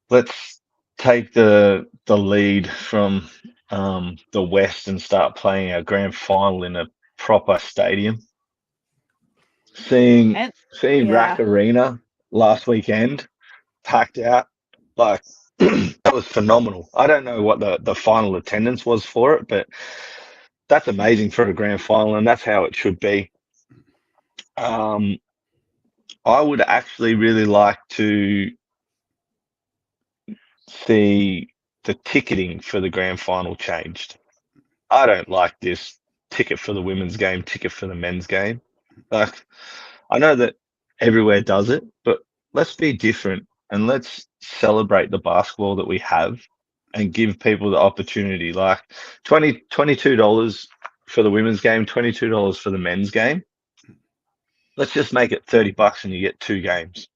let's take the lead from the West and start playing our grand final in a proper stadium. Seeing Rack Arena last weekend packed out, like that was phenomenal. I don't know what the final attendance was for it, but that's amazing for a grand final, and that's how it should be. I would actually really like to see the ticketing for the grand final changed. I don't like this ticket for the women's game, ticket for the men's game. Like, I know that everywhere does it, but let's be different and let's celebrate the basketball that we have and give people the opportunity. Like $22 for the women's game, $22 for the men's game. Let's just make it $30 and you get 2 games.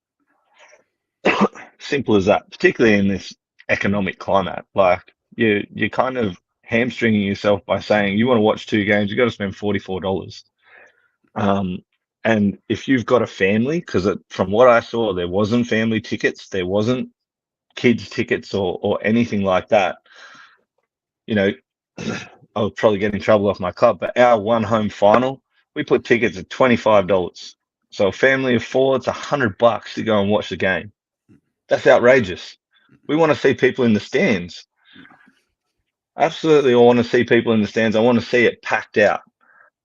Simple as that, particularly in this economic climate. Like you're kind of hamstringing yourself by saying you want to watch 2 games, you got to spend $44. And if you've got a family, because from what I saw, there wasn't family tickets, there wasn't kids tickets or anything like that. You know, I'll probably get in trouble off my club, but our one home final, we put tickets at $25. So a family of 4, it's $100 to go and watch the game. That's outrageous. We want to see people in the stands. Absolutely, I want to see people in the stands. I want to see it packed out.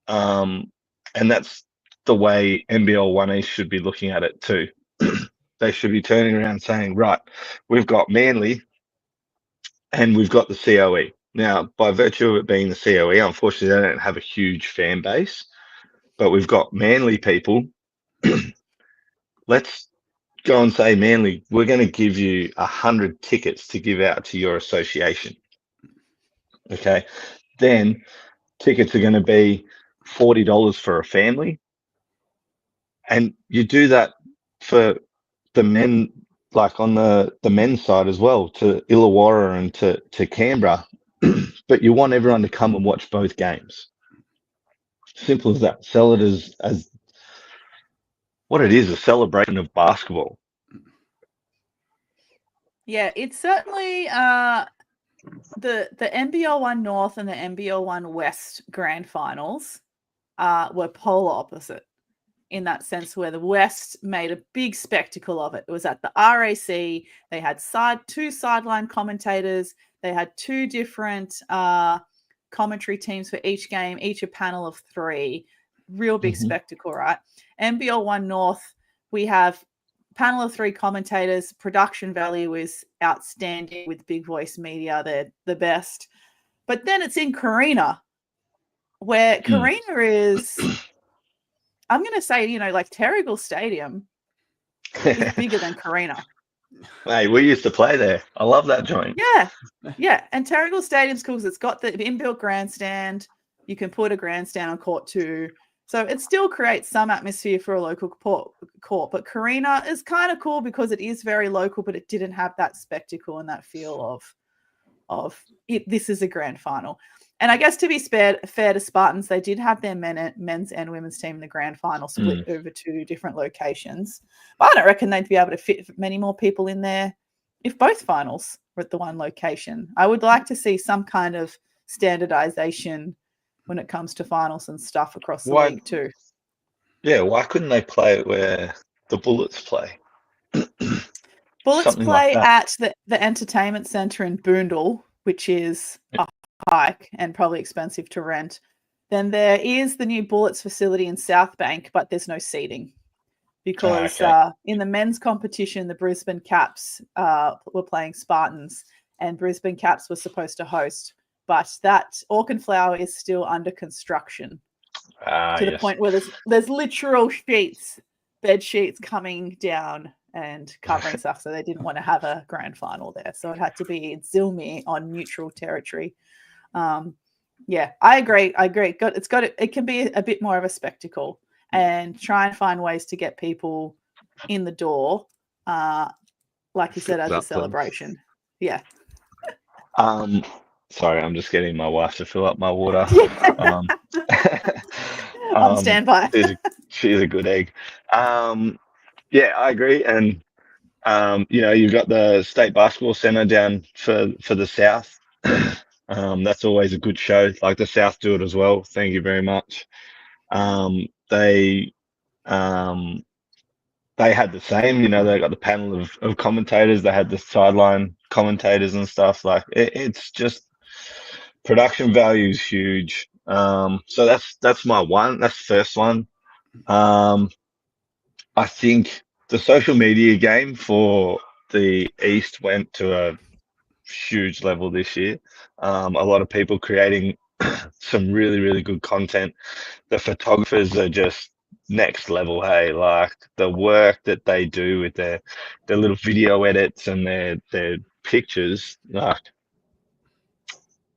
And that's the way NBL 1 East should be looking at it too. They should be turning around saying, right, we've got Manly and we've got the COE. Now, by virtue of it being the COE, unfortunately, they don't have a huge fan base, but we've got Manly people. Let's go and say, Manly, we're going to give you 100 tickets to give out to your association. Okay. Then tickets are going to be $40 for a family. And you do that for the men, like on the men's side as well, to Illawarra and to Canberra. But you want everyone to come and watch both games. Simple as that. Sell it as what it is, a celebration of basketball. Yeah, it's certainly the NBL 1 North and the NBL 1 West grand finals were polar opposite in that sense, where the West made a big spectacle of it. It was at the RAC. They had 2 sideline commentators. They had 2 different commentary teams for each game, each a panel of 3. Real big spectacle, right? NBL 1 North, we have panel of 3 commentators. Production value is outstanding with Big Voice Media. They're the best. But then it's in Carina, where Carina is, I'm going to say, like Terrigal Stadium is bigger than Carina. Hey, we used to play there. I love that joint. Yeah. And Terrigal Stadium's cool because it's got the inbuilt grandstand. You can put a grandstand on court 2. So it still creates some atmosphere for a local court. But Carina is kind of cool because it is very local, but it didn't have that spectacle and that feel of it. This is a grand final. And I guess to be fair to Spartans, they did have their men's and women's team in the grand final split over 2 different locations. But I don't reckon they'd be able to fit many more people in there if both finals were at the one location. I would like to see some kind of standardization when it comes to finals and stuff across the league too. Yeah, why couldn't they play it where the Bullets play? Bullets Something like play that. at the entertainment centre in Boondall, which is a hike and probably expensive to rent. Then there is the new Bullets facility in South Bank, but there's no seating because Okay. in the men's competition, the Brisbane Caps were playing Spartans, and Brisbane Caps was supposed to host, but that Auchenflower is still under construction to the Yes. point where there's literal sheets, bed sheets coming down and covering stuff. So they didn't want to have a grand final there. So it had to be in Zilmi on neutral territory. Yeah, I agree. It can be a bit more of a spectacle and try and find ways to get people in the door. Like you said, as a celebration. Yeah. Sorry, I'm just getting my wife to fill up my water. On standby. She's a good egg. Yeah, I agree. And you've got the State Basketball Centre down for the South. That's always a good show. Like the South do it as well. Thank you very much. They had the same, they got the panel of commentators. They had the sideline commentators and stuff. Like it's just production value is huge. So that's my one. That's the first one. I think the social media game for the East went to a huge level this year. A lot of people creating some really, really good content. The photographers are just next level. Hey, like the work that they do with their little video edits and their pictures, like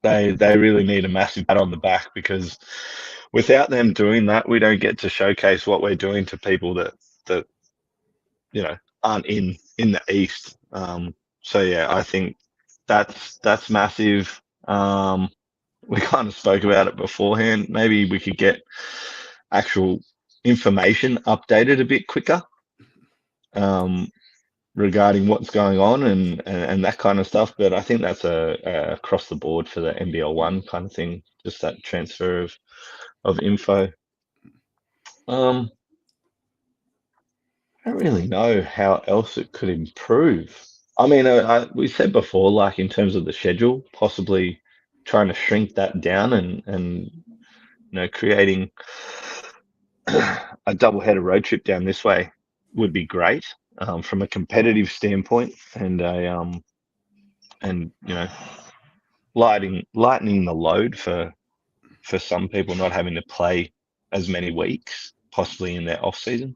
they really need a massive pat on the back, because without them doing that, we don't get to showcase what we're doing to people that aren't in the East. So yeah, I think that's massive. We kind of spoke about it beforehand. Maybe we could get actual information updated a bit quicker regarding what's going on and that kind of stuff. But I think that's a across the board for the NBL 1 kind of thing, just that transfer of info. I don't really know how else it could improve. I mean, we said before, like in terms of the schedule, possibly trying to shrink that down and creating a double-header road trip down this way would be great from a competitive standpoint, and lightening the load for some people not having to play as many weeks, possibly in their off season.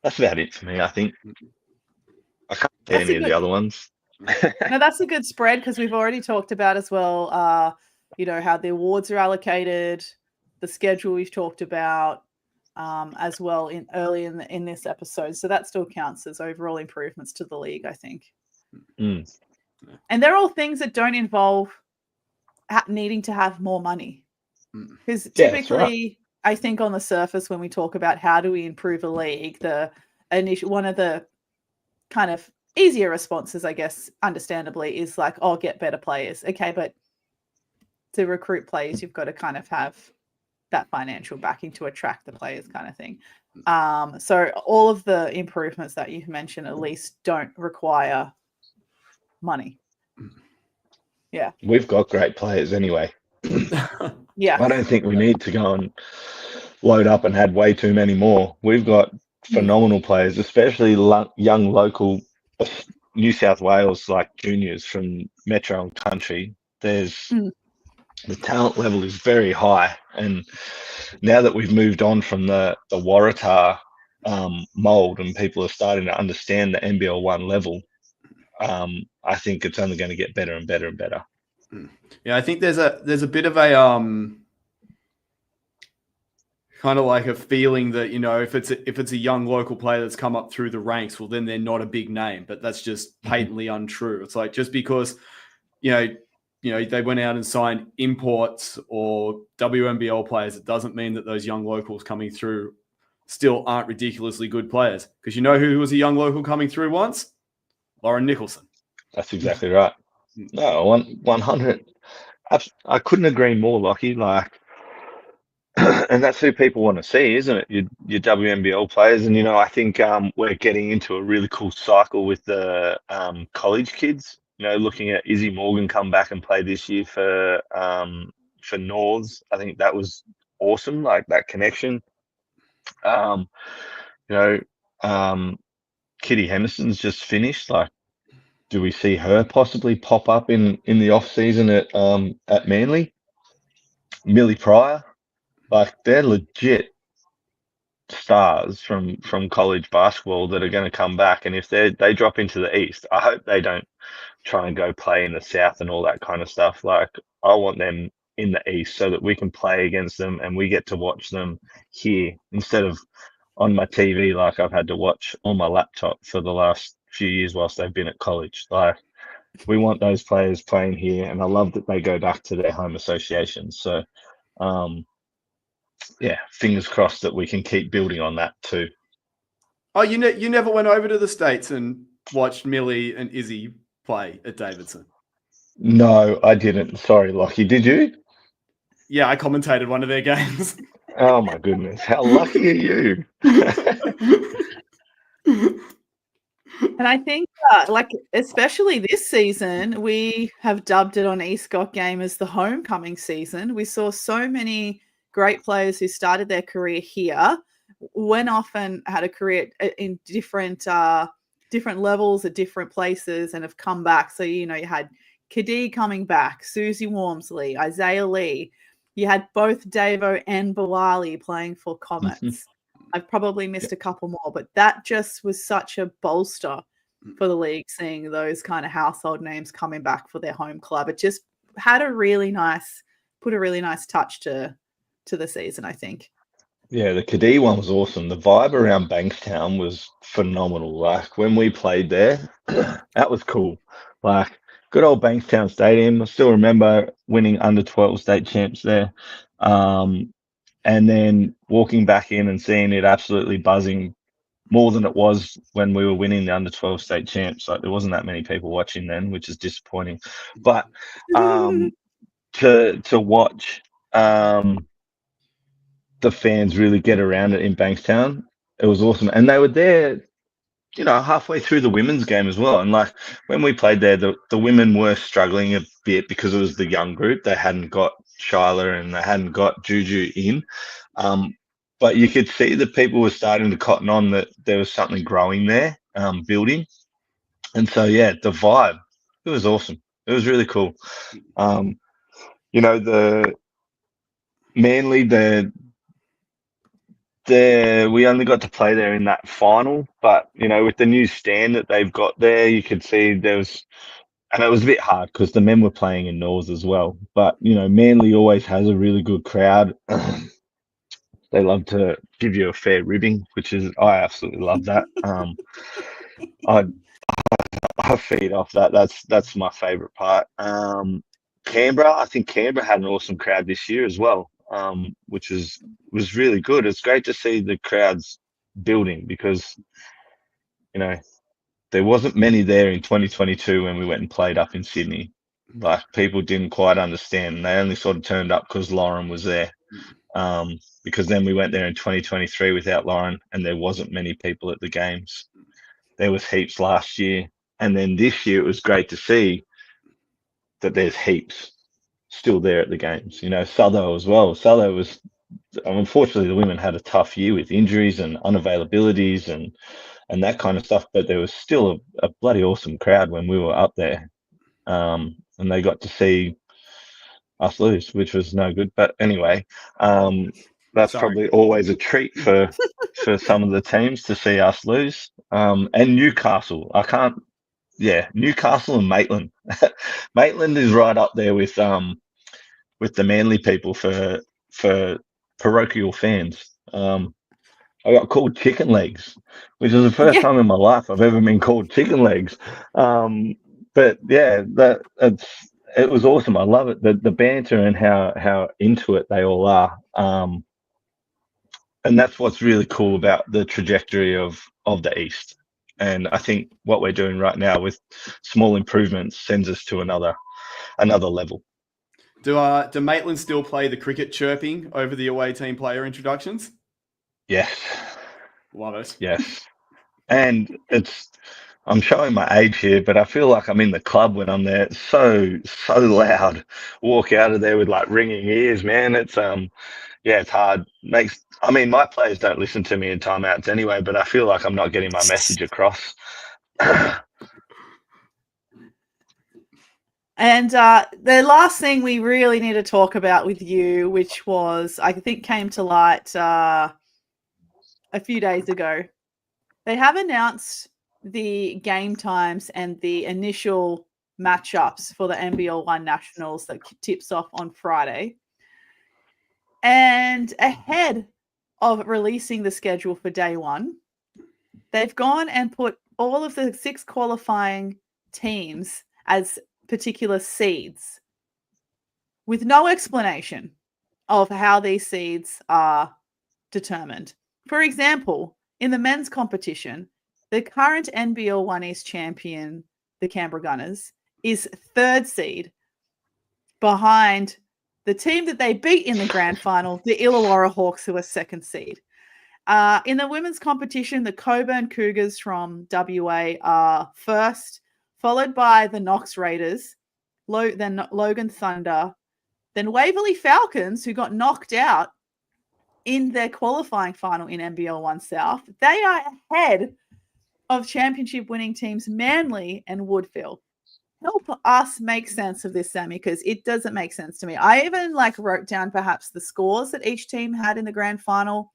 That's about it for me, I think. I can't see any of the other ones. No, that's a good spread, because we've already talked about as well, how the awards are allocated, the schedule we've talked about as well in this episode. So that still counts as overall improvements to the league, I think. And they're all things that don't involve needing to have more money. Because typically, I think on the surface, when we talk about how do we improve a league, one of the kind of easier responses, I guess, understandably, is like, oh, get better players. Okay, but to recruit players, you've got to kind of have that financial backing to attract the players, kind of thing. So all of the improvements that you've mentioned at least don't require money. Yeah. We've got great players anyway. Yeah. I don't think we need to go and load up and add way too many more. We've got phenomenal players, especially young local New South Wales, like juniors from Metro and Country. There's the talent level is very high, and now that we've moved on from the Waratah mold and people are starting to understand the NBL 1 level, I think it's only going to get better and better and better. Yeah, I think there's a bit of a kind of like a feeling that, if it's a young local player that's come up through the ranks, well, then they're not a big name. But that's just patently untrue. It's like, just because they went out and signed imports or WNBL players, it doesn't mean that those young locals coming through still aren't ridiculously good players. Because who was a young local coming through once? Lauren Nicholson. That's exactly right. No, 100. I couldn't agree more, Lockie. Like, and that's who people want to see, isn't it? Your WNBL players, and I think we're getting into a really cool cycle with the college kids. Looking at Izzy Morgan come back and play this year for Norths. I think that was awesome, like that connection. Kitty Henderson's just finished. Like, do we see her possibly pop up in the off season at Manly? Millie Pryor, like they're legit stars from college basketball that are going to come back. And if they drop into the East, I hope they don't try and go play in the South and all that kind of stuff. Like, I want them in the East so that we can play against them and we get to watch them here instead of on my TV like I've had to watch on my laptop for the last few years whilst they've been at college. Like, we want those players playing here, and I love that they go back to their home associations. So, fingers crossed that we can keep building on that too. Oh, you never went over to the States and watched Millie and Izzy play at Davidson? No, I didn't. Sorry, Lockie. Did you? Yeah, I commentated one of their games. Oh my goodness. How lucky are you? And I think, especially this season, we have dubbed it on ESCOT Game as the homecoming season. We saw so many great players who started their career here, went off and had a career in different levels at different places and have come back. So, you had Kadee coming back, Susie Wormsley, Isaiah Lee. You had both Davo and Bawali playing for Comets. I've probably missed a couple more, but that just was such a bolster for the league, seeing those kind of household names coming back for their home club. It just had put a really nice touch to the season, I think. Yeah, the Kadee one was awesome. The vibe around Bankstown was phenomenal. Like, when we played there, that was cool. Like, good old Bankstown Stadium. I still remember winning under 12 state champs there. And then walking back in and seeing it absolutely buzzing more than it was when we were winning the under 12 state champs. Like, there wasn't that many people watching then, which is disappointing. But to watch the fans really get around it in Bankstown, it was awesome. And they were there, halfway through the women's game as well. And like, when we played there, the women were struggling a bit because it was the young group. They hadn't got Shyla and they hadn't got Juju in. But you could see that people were starting to cotton on that there was something growing there, building. And so, yeah, the vibe, it was awesome. It was really cool. The Manly, we only got to play there in that final, but with the new stand that they've got there, you could see there was, and it was a bit hard because the men were playing in Norths as well. But Manly always has a really good crowd. They love to give you a fair ribbing, I absolutely love that. I feed off that. That's my favourite part. Canberra, I think Canberra had an awesome crowd this year as well. Which was really good. It's great to see the crowds building because, there wasn't many there in 2022 when we went and played up in Sydney. Like, people didn't quite understand. They only sort of turned up because Lauren was there. Because then we went there in 2023 without Lauren and there wasn't many people at the games. There was heaps last year. And then this year it was great to see that there's heaps still there at the games. Southo as well. Southo was, unfortunately, the women had a tough year with injuries and unavailabilities and that kind of stuff, but there was still a bloody awesome crowd when we were up there. And they got to see us lose, which was no good. But anyway, that's probably always a treat for some of the teams to see us lose. And Newcastle, Newcastle and Maitland. Maitland is right up there with the Manly people for parochial fans. I got called chicken legs, which is the first time in my life I've ever been called chicken legs. But yeah, it was awesome. I love it. The banter and how into it they all are. And that's what's really cool about the trajectory of the East. And I think what we're doing right now with small improvements sends us to another level. Do Maitland still play the cricket chirping over the away team player introductions? Yes. Love it. Yes. And I'm showing my age here, but I feel like I'm in the club when I'm there. It's so loud. Walk out of there with like ringing ears, man. It's it's hard. My players don't listen to me in timeouts anyway, but I feel like I'm not getting my message across. And the last thing we really need to talk about with you, which was, I think, came to light a few days ago. They have announced the game times and the initial matchups for the NBL One Nationals that tips off on Friday. And ahead of releasing the schedule for day one, they've gone and put all of the 6 qualifying teams as particular seeds with no explanation of how these seeds are determined. For example, in the men's competition, the current NBL One East champion, the Canberra Gunners, is 3rd seed behind the team that they beat in the grand final, the Illawarra Hawks, who are 2nd seed. In the women's competition, the Coburn Cougars from WA are 1st, followed by the Knox Raiders, then Logan Thunder, then Waverley Falcons, who got knocked out in their qualifying final in NBL One South. They are ahead of championship winning teams Manly and Woodville. Help us make sense of this, Sammy, because it doesn't make sense to me. I even wrote down perhaps the scores that each team had in the grand final.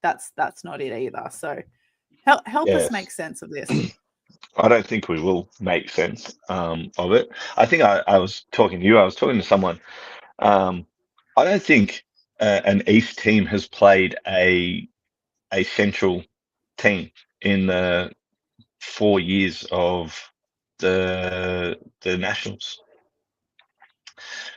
That's not it either. So help us make sense of this. I don't think we will make sense of it. I think I was talking to you. I was talking to someone. I don't think an East team has played a central team in the 4 years of the Nationals,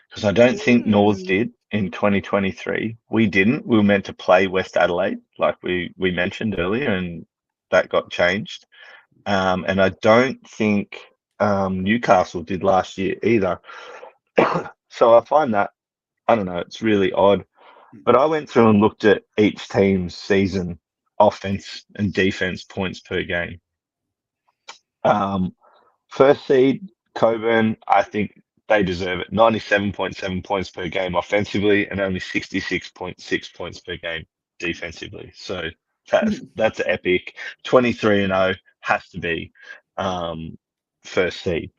because I don't think North did in 2023. We didn't. We were meant to play West Adelaide, like we mentioned earlier, and that got changed. And I don't think Newcastle did last year either. So I find that, I don't know, it's really odd. But I went through and looked at each team's season offense and defense points per game. 1st seed, Coburn, I think they deserve it. 97.7 points per game offensively and only 66.6 points per game defensively. So that's epic. 23-0 has to be 1st seed.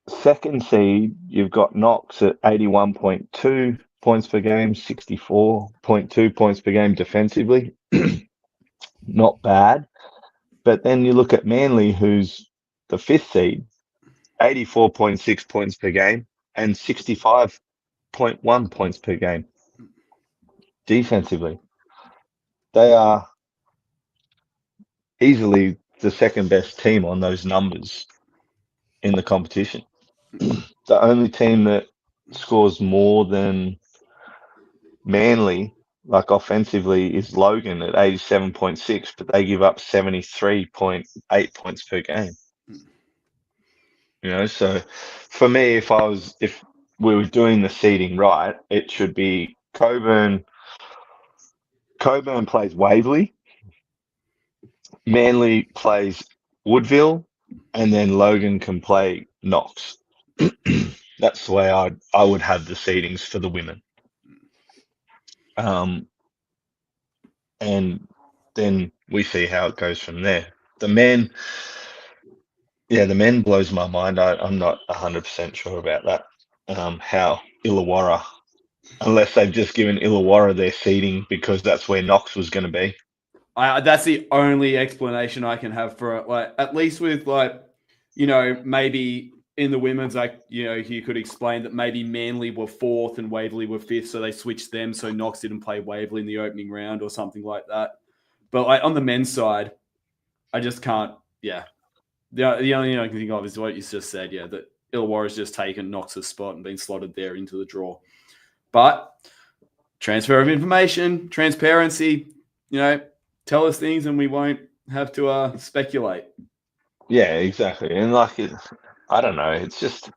2nd seed, you've got Knox at 81.2 points per game, 64.2 points per game defensively. Not bad. But then you look at Manly, who's the 5th seed, 84.6 points per game and 65.1 points per game defensively. They are easily the 2nd best team on those numbers in the competition. The only team that scores more than Manly, like offensively, is Logan at 87.6, but they give up 73.8 points per game. So for me, if we were doing the seeding right, it should be Coburn plays Waverley, Manly plays Woodville, and then Logan can play Knox. That's the way I would have the seedings for the women. And then we see how it goes from there. The men blows my mind. I'm not 100% sure about that. How Illawarra, unless they've just given Illawarra their seeding because that's where Knox was going to be. That's the only explanation I can have for it. At least with maybe in the women's, you could explain that maybe Manly were 4th and Waverley were 5th, so they switched them, so Knox didn't play Waverley in the opening round or something like that. But on the men's side, I just can't. Yeah, the only thing I can think of is what you just said. Yeah, that Illawarra's just taken Knox's spot and been slotted there into the draw. But transfer of information, transparency. Tell us things and we won't have to speculate. Yeah, exactly. And I don't know. It's just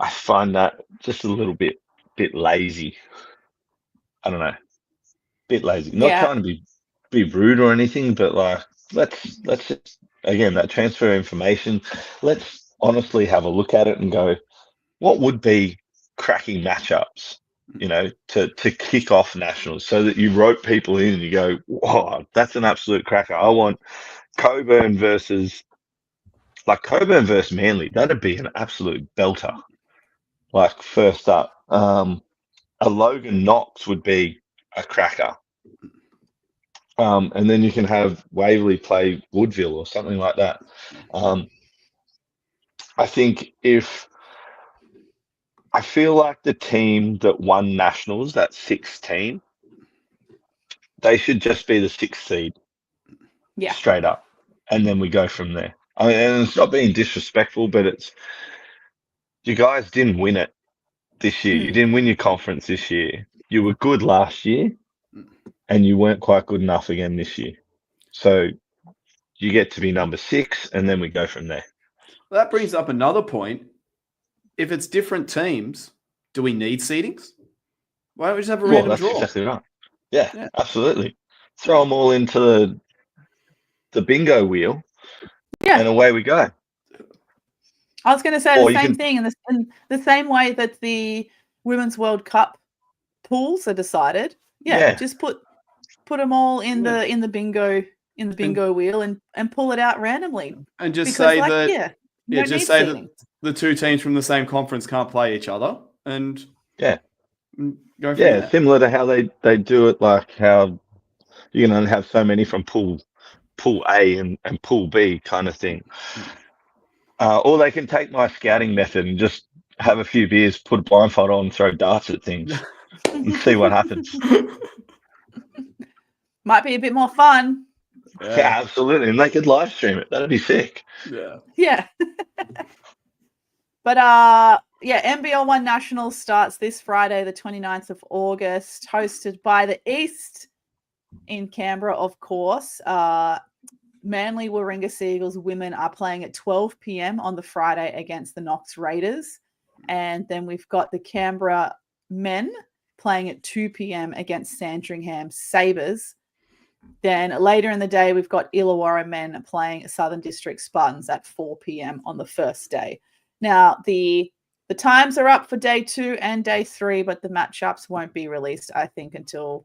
I find that just a little bit lazy. I don't know, bit lazy. Not Yeah. trying to be rude or anything, but like let's just, again, that transfer information. Let's honestly have a look at it and go, what would be cracking matchups, to kick off nationals, so that you rope people in and you go, whoa, that's an absolute cracker. I want Coburn versus Manly. That'd be an absolute belter. Like first up, a Logan Knox would be a cracker. And then you can have Waverley play Woodville or something like that. I feel like the team that won nationals, that 16, they should just be the 6th seed. Yeah. Straight up. And then we go from there. I mean, and it's not being disrespectful, but you guys didn't win it this year. You didn't win your conference this year. You were good last year, and you weren't quite good enough again this year. So you get to be number 6, and then we go from there. Well, that brings up another point. If it's different teams, do we need seedings? Why don't we just have a random draw? That's exactly right. Yeah, absolutely. Throw them all into the bingo wheel, and away we go. I was going to say the same thing, in the same way that the Women's World Cup pools are decided. Yeah. Just put them all in the bingo wheel and pull it out randomly. And just say that the two teams from the same conference can't play each other, and go from there. Similar to how they do it, like how you can only have so many from pool A and pool B kind of thing. Or they can take my scouting method and just have a few beers, put a blindfold on, and throw darts at things and see what happens. Might be a bit more fun. Yeah, absolutely. And they could live stream it. That'd be sick. Yeah. But NBL 1 Nationals starts this Friday, the 29th of August, hosted by the East in Canberra, of course. Manly Warringah Seagulls women are playing at 12 p.m. on the Friday against the Knox Raiders. And then we've got the Canberra men playing at 2 p.m. against Sandringham Sabres. Then later in the day, we've got Illawarra men playing Southern District Spartans at 4 p.m. on the first day. Now, the times are up for day 2 and day 3, but the matchups won't be released, I think, until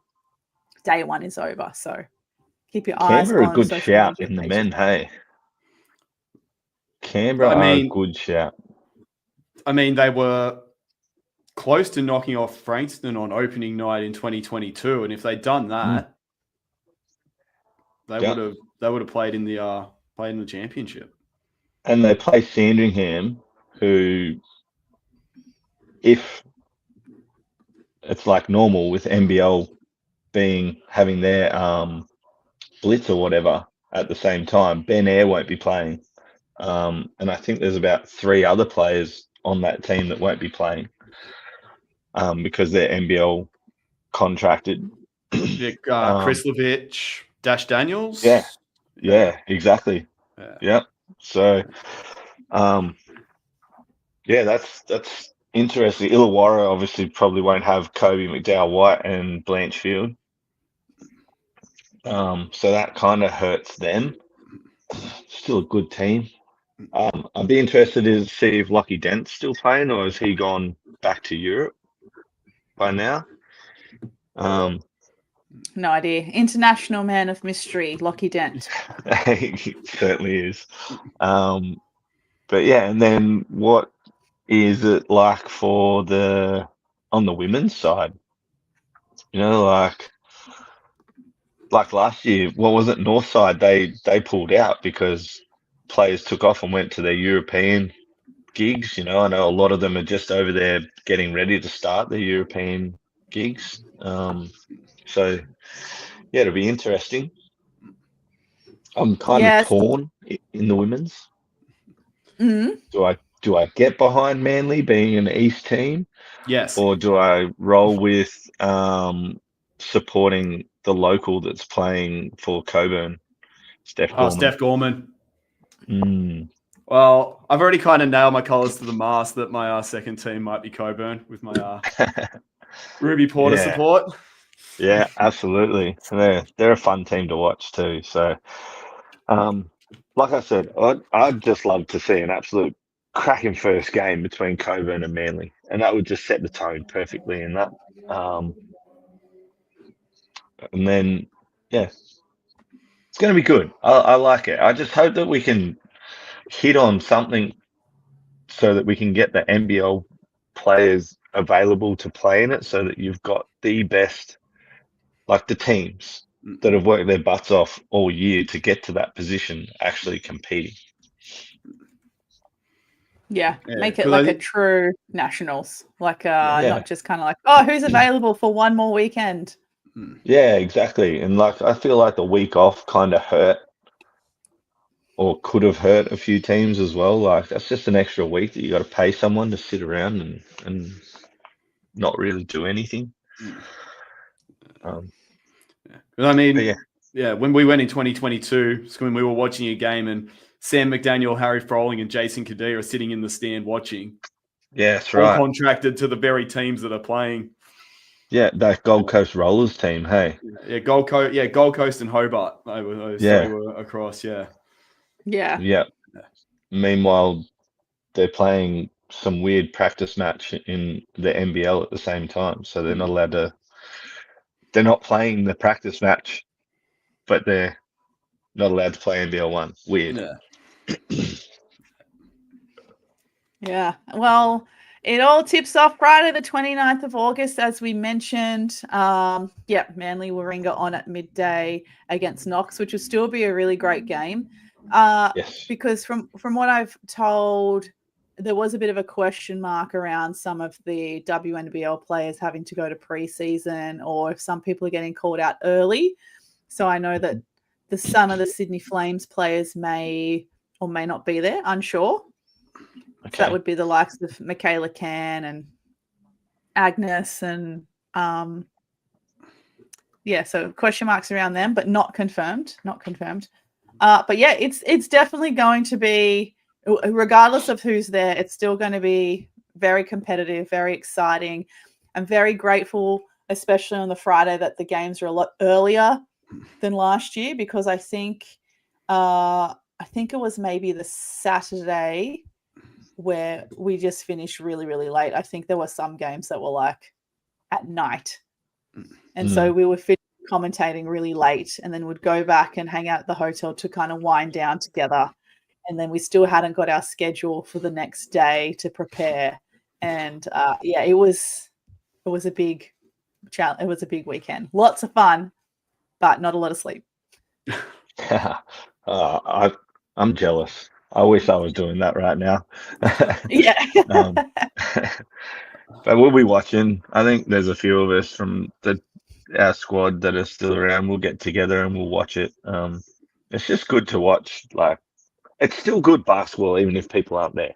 day 1 is over. So keep your eyes on Canberra, a good shout in the men, hey. Canberra are a good shout. I mean, they were close to knocking off Frankston on opening night in 2022, and if they'd done that, they would have played in the championship. And they play Sandringham, who, if it's like normal with NBL having their blitz or whatever at the same time, Ben Eyre won't be playing. And I think there's about 3 other players on that team that won't be playing because they're NBL contracted. Krislovich, Dash Daniels. Yeah, exactly. Yeah. So, that's interesting. Illawarra obviously probably won't have Kobe McDowell-White and Blanchfield. So that kind of hurts them. Still a good team. I'd be interested to see if Lucky Dent's still playing, or has he gone back to Europe by now? No idea. International man of mystery, Lockie Dent. He certainly is. But yeah, and then what is it like on the women's side? Like last year, what was it? Northside, they pulled out because players took off and went to their European gigs. I know a lot of them are just over there getting ready to start their European gigs. So yeah, it'll be interesting. I'm kind of torn in the women's. Mm-hmm. Do I get behind Manly being an East team? Yes. Or do I roll with supporting the local that's playing for Coburn, Steph Gorman? Steph Gorman. Well, I've already kind of nailed my colours to the mast that my second team might be Coburn with my Ruby Porter Yeah. support. Yeah, absolutely. They're a fun team to watch too. So, like I said, I'd just love to see an absolute cracking first game between Coburn and Manly, and that would just set the tone perfectly in that. And then, yeah, it's going to be good. I like it. I just hope that we can hit on something so that we can get the NBL players available to play in it, so that you've got the best, like the teams that have worked their butts off all year to get to that position actually competing. Yeah, Yeah, make it 'cause like I a think- true nationals, like Yeah. not just kind of like, oh, who's available for one more weekend? Yeah, exactly. And like I feel like the week off kind of hurt, or could have hurt a few teams as well. Like that's just an extra week that you got to pay someone to sit around and not really do anything. I mean, But yeah, when we went in 2022, when we were watching a game and Sam McDaniel, Harry Froling, and Jason Kadir are sitting in the stand watching, yeah, that's all right. contracted to the very teams that are playing. Yeah, that Gold Coast Rollers team. Hey, Yeah, Gold Coast and Hobart. Those Yeah. three were across. Yeah, Yeah, yeah. Meanwhile, they're playing some weird practice match in the NBL at the same time, so they're not allowed to. They're not playing the practice match, but they're not allowed to play NBL 1. Weird. yeah. Well, it all tips off Friday, the 29th of August, as we mentioned. Manly Warringah on at midday against Knox, which will still be a really great game. Yes. Because from what I've told, there was a bit of a question mark around some of the WNBL players having to go to preseason, or if some people are getting called out early. So I know that some of the Sydney Flames players may or may not be there, unsure. Okay. So that would be the likes of Michaela Can and Agnes and so question marks around them, but not confirmed. But yeah, it's definitely going to be, regardless of who's there, it's still going to be very competitive, very exciting. I'm very grateful, especially on the Friday, that the games are a lot earlier than last year, because I think it was maybe the Saturday where we just finished really, really late. I think there were some games that were like at night. And so we were commentating really late, and then would go back and hang out at the hotel to kind of wind down together. And then we still hadn't got our schedule for the next day to prepare. And it was a big challenge. It was a big weekend. Lots of fun, but not a lot of sleep. I'm jealous. I wish I was doing that right now. Yeah. But we'll be watching. I think there's a few of us from our squad that are still around. We'll get together and we'll watch it. It's just good to watch. Like, it's still good basketball, even if people aren't there.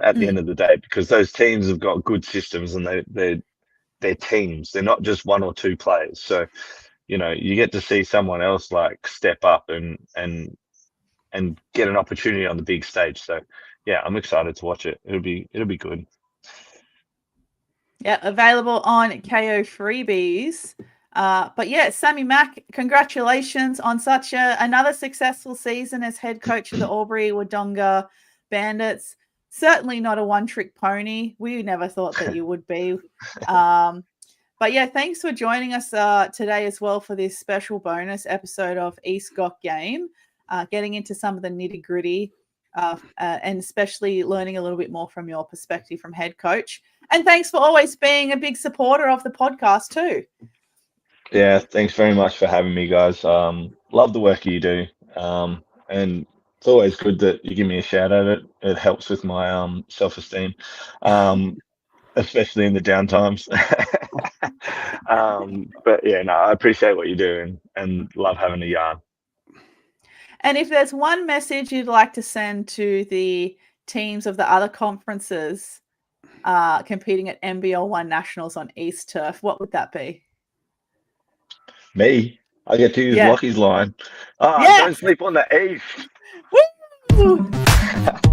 At the end of the day, because those teams have got good systems and they're teams. They're not just one or two players. So, you get to see someone else like step up and get an opportunity on the big stage. So yeah, I'm excited to watch it. It'll be good. Yeah, available on KO Freebies. But yeah, Sammy Mack, congratulations on such another successful season as head coach of the Albury-Wodonga Bandits. Certainly not a one-trick pony. We never thought that you would be. But yeah, thanks for joining us today as well for this special bonus episode of East Got Game, getting into some of the nitty-gritty and especially learning a little bit more from your perspective from head coach. And thanks for always being a big supporter of the podcast too. Yeah, thanks very much for having me, guys. Love the work you do. And it's always good that you give me a shout out. It helps with my self-esteem, especially in the down times. But yeah, no, I appreciate what you do and love having a yarn. And if there's one message you'd like to send to the teams of the other conferences competing at NBL 1 Nationals on East Turf, what would that be? Me? I get to use Lockie's line. Yes! Don't sleep on the East. Woo! Bye.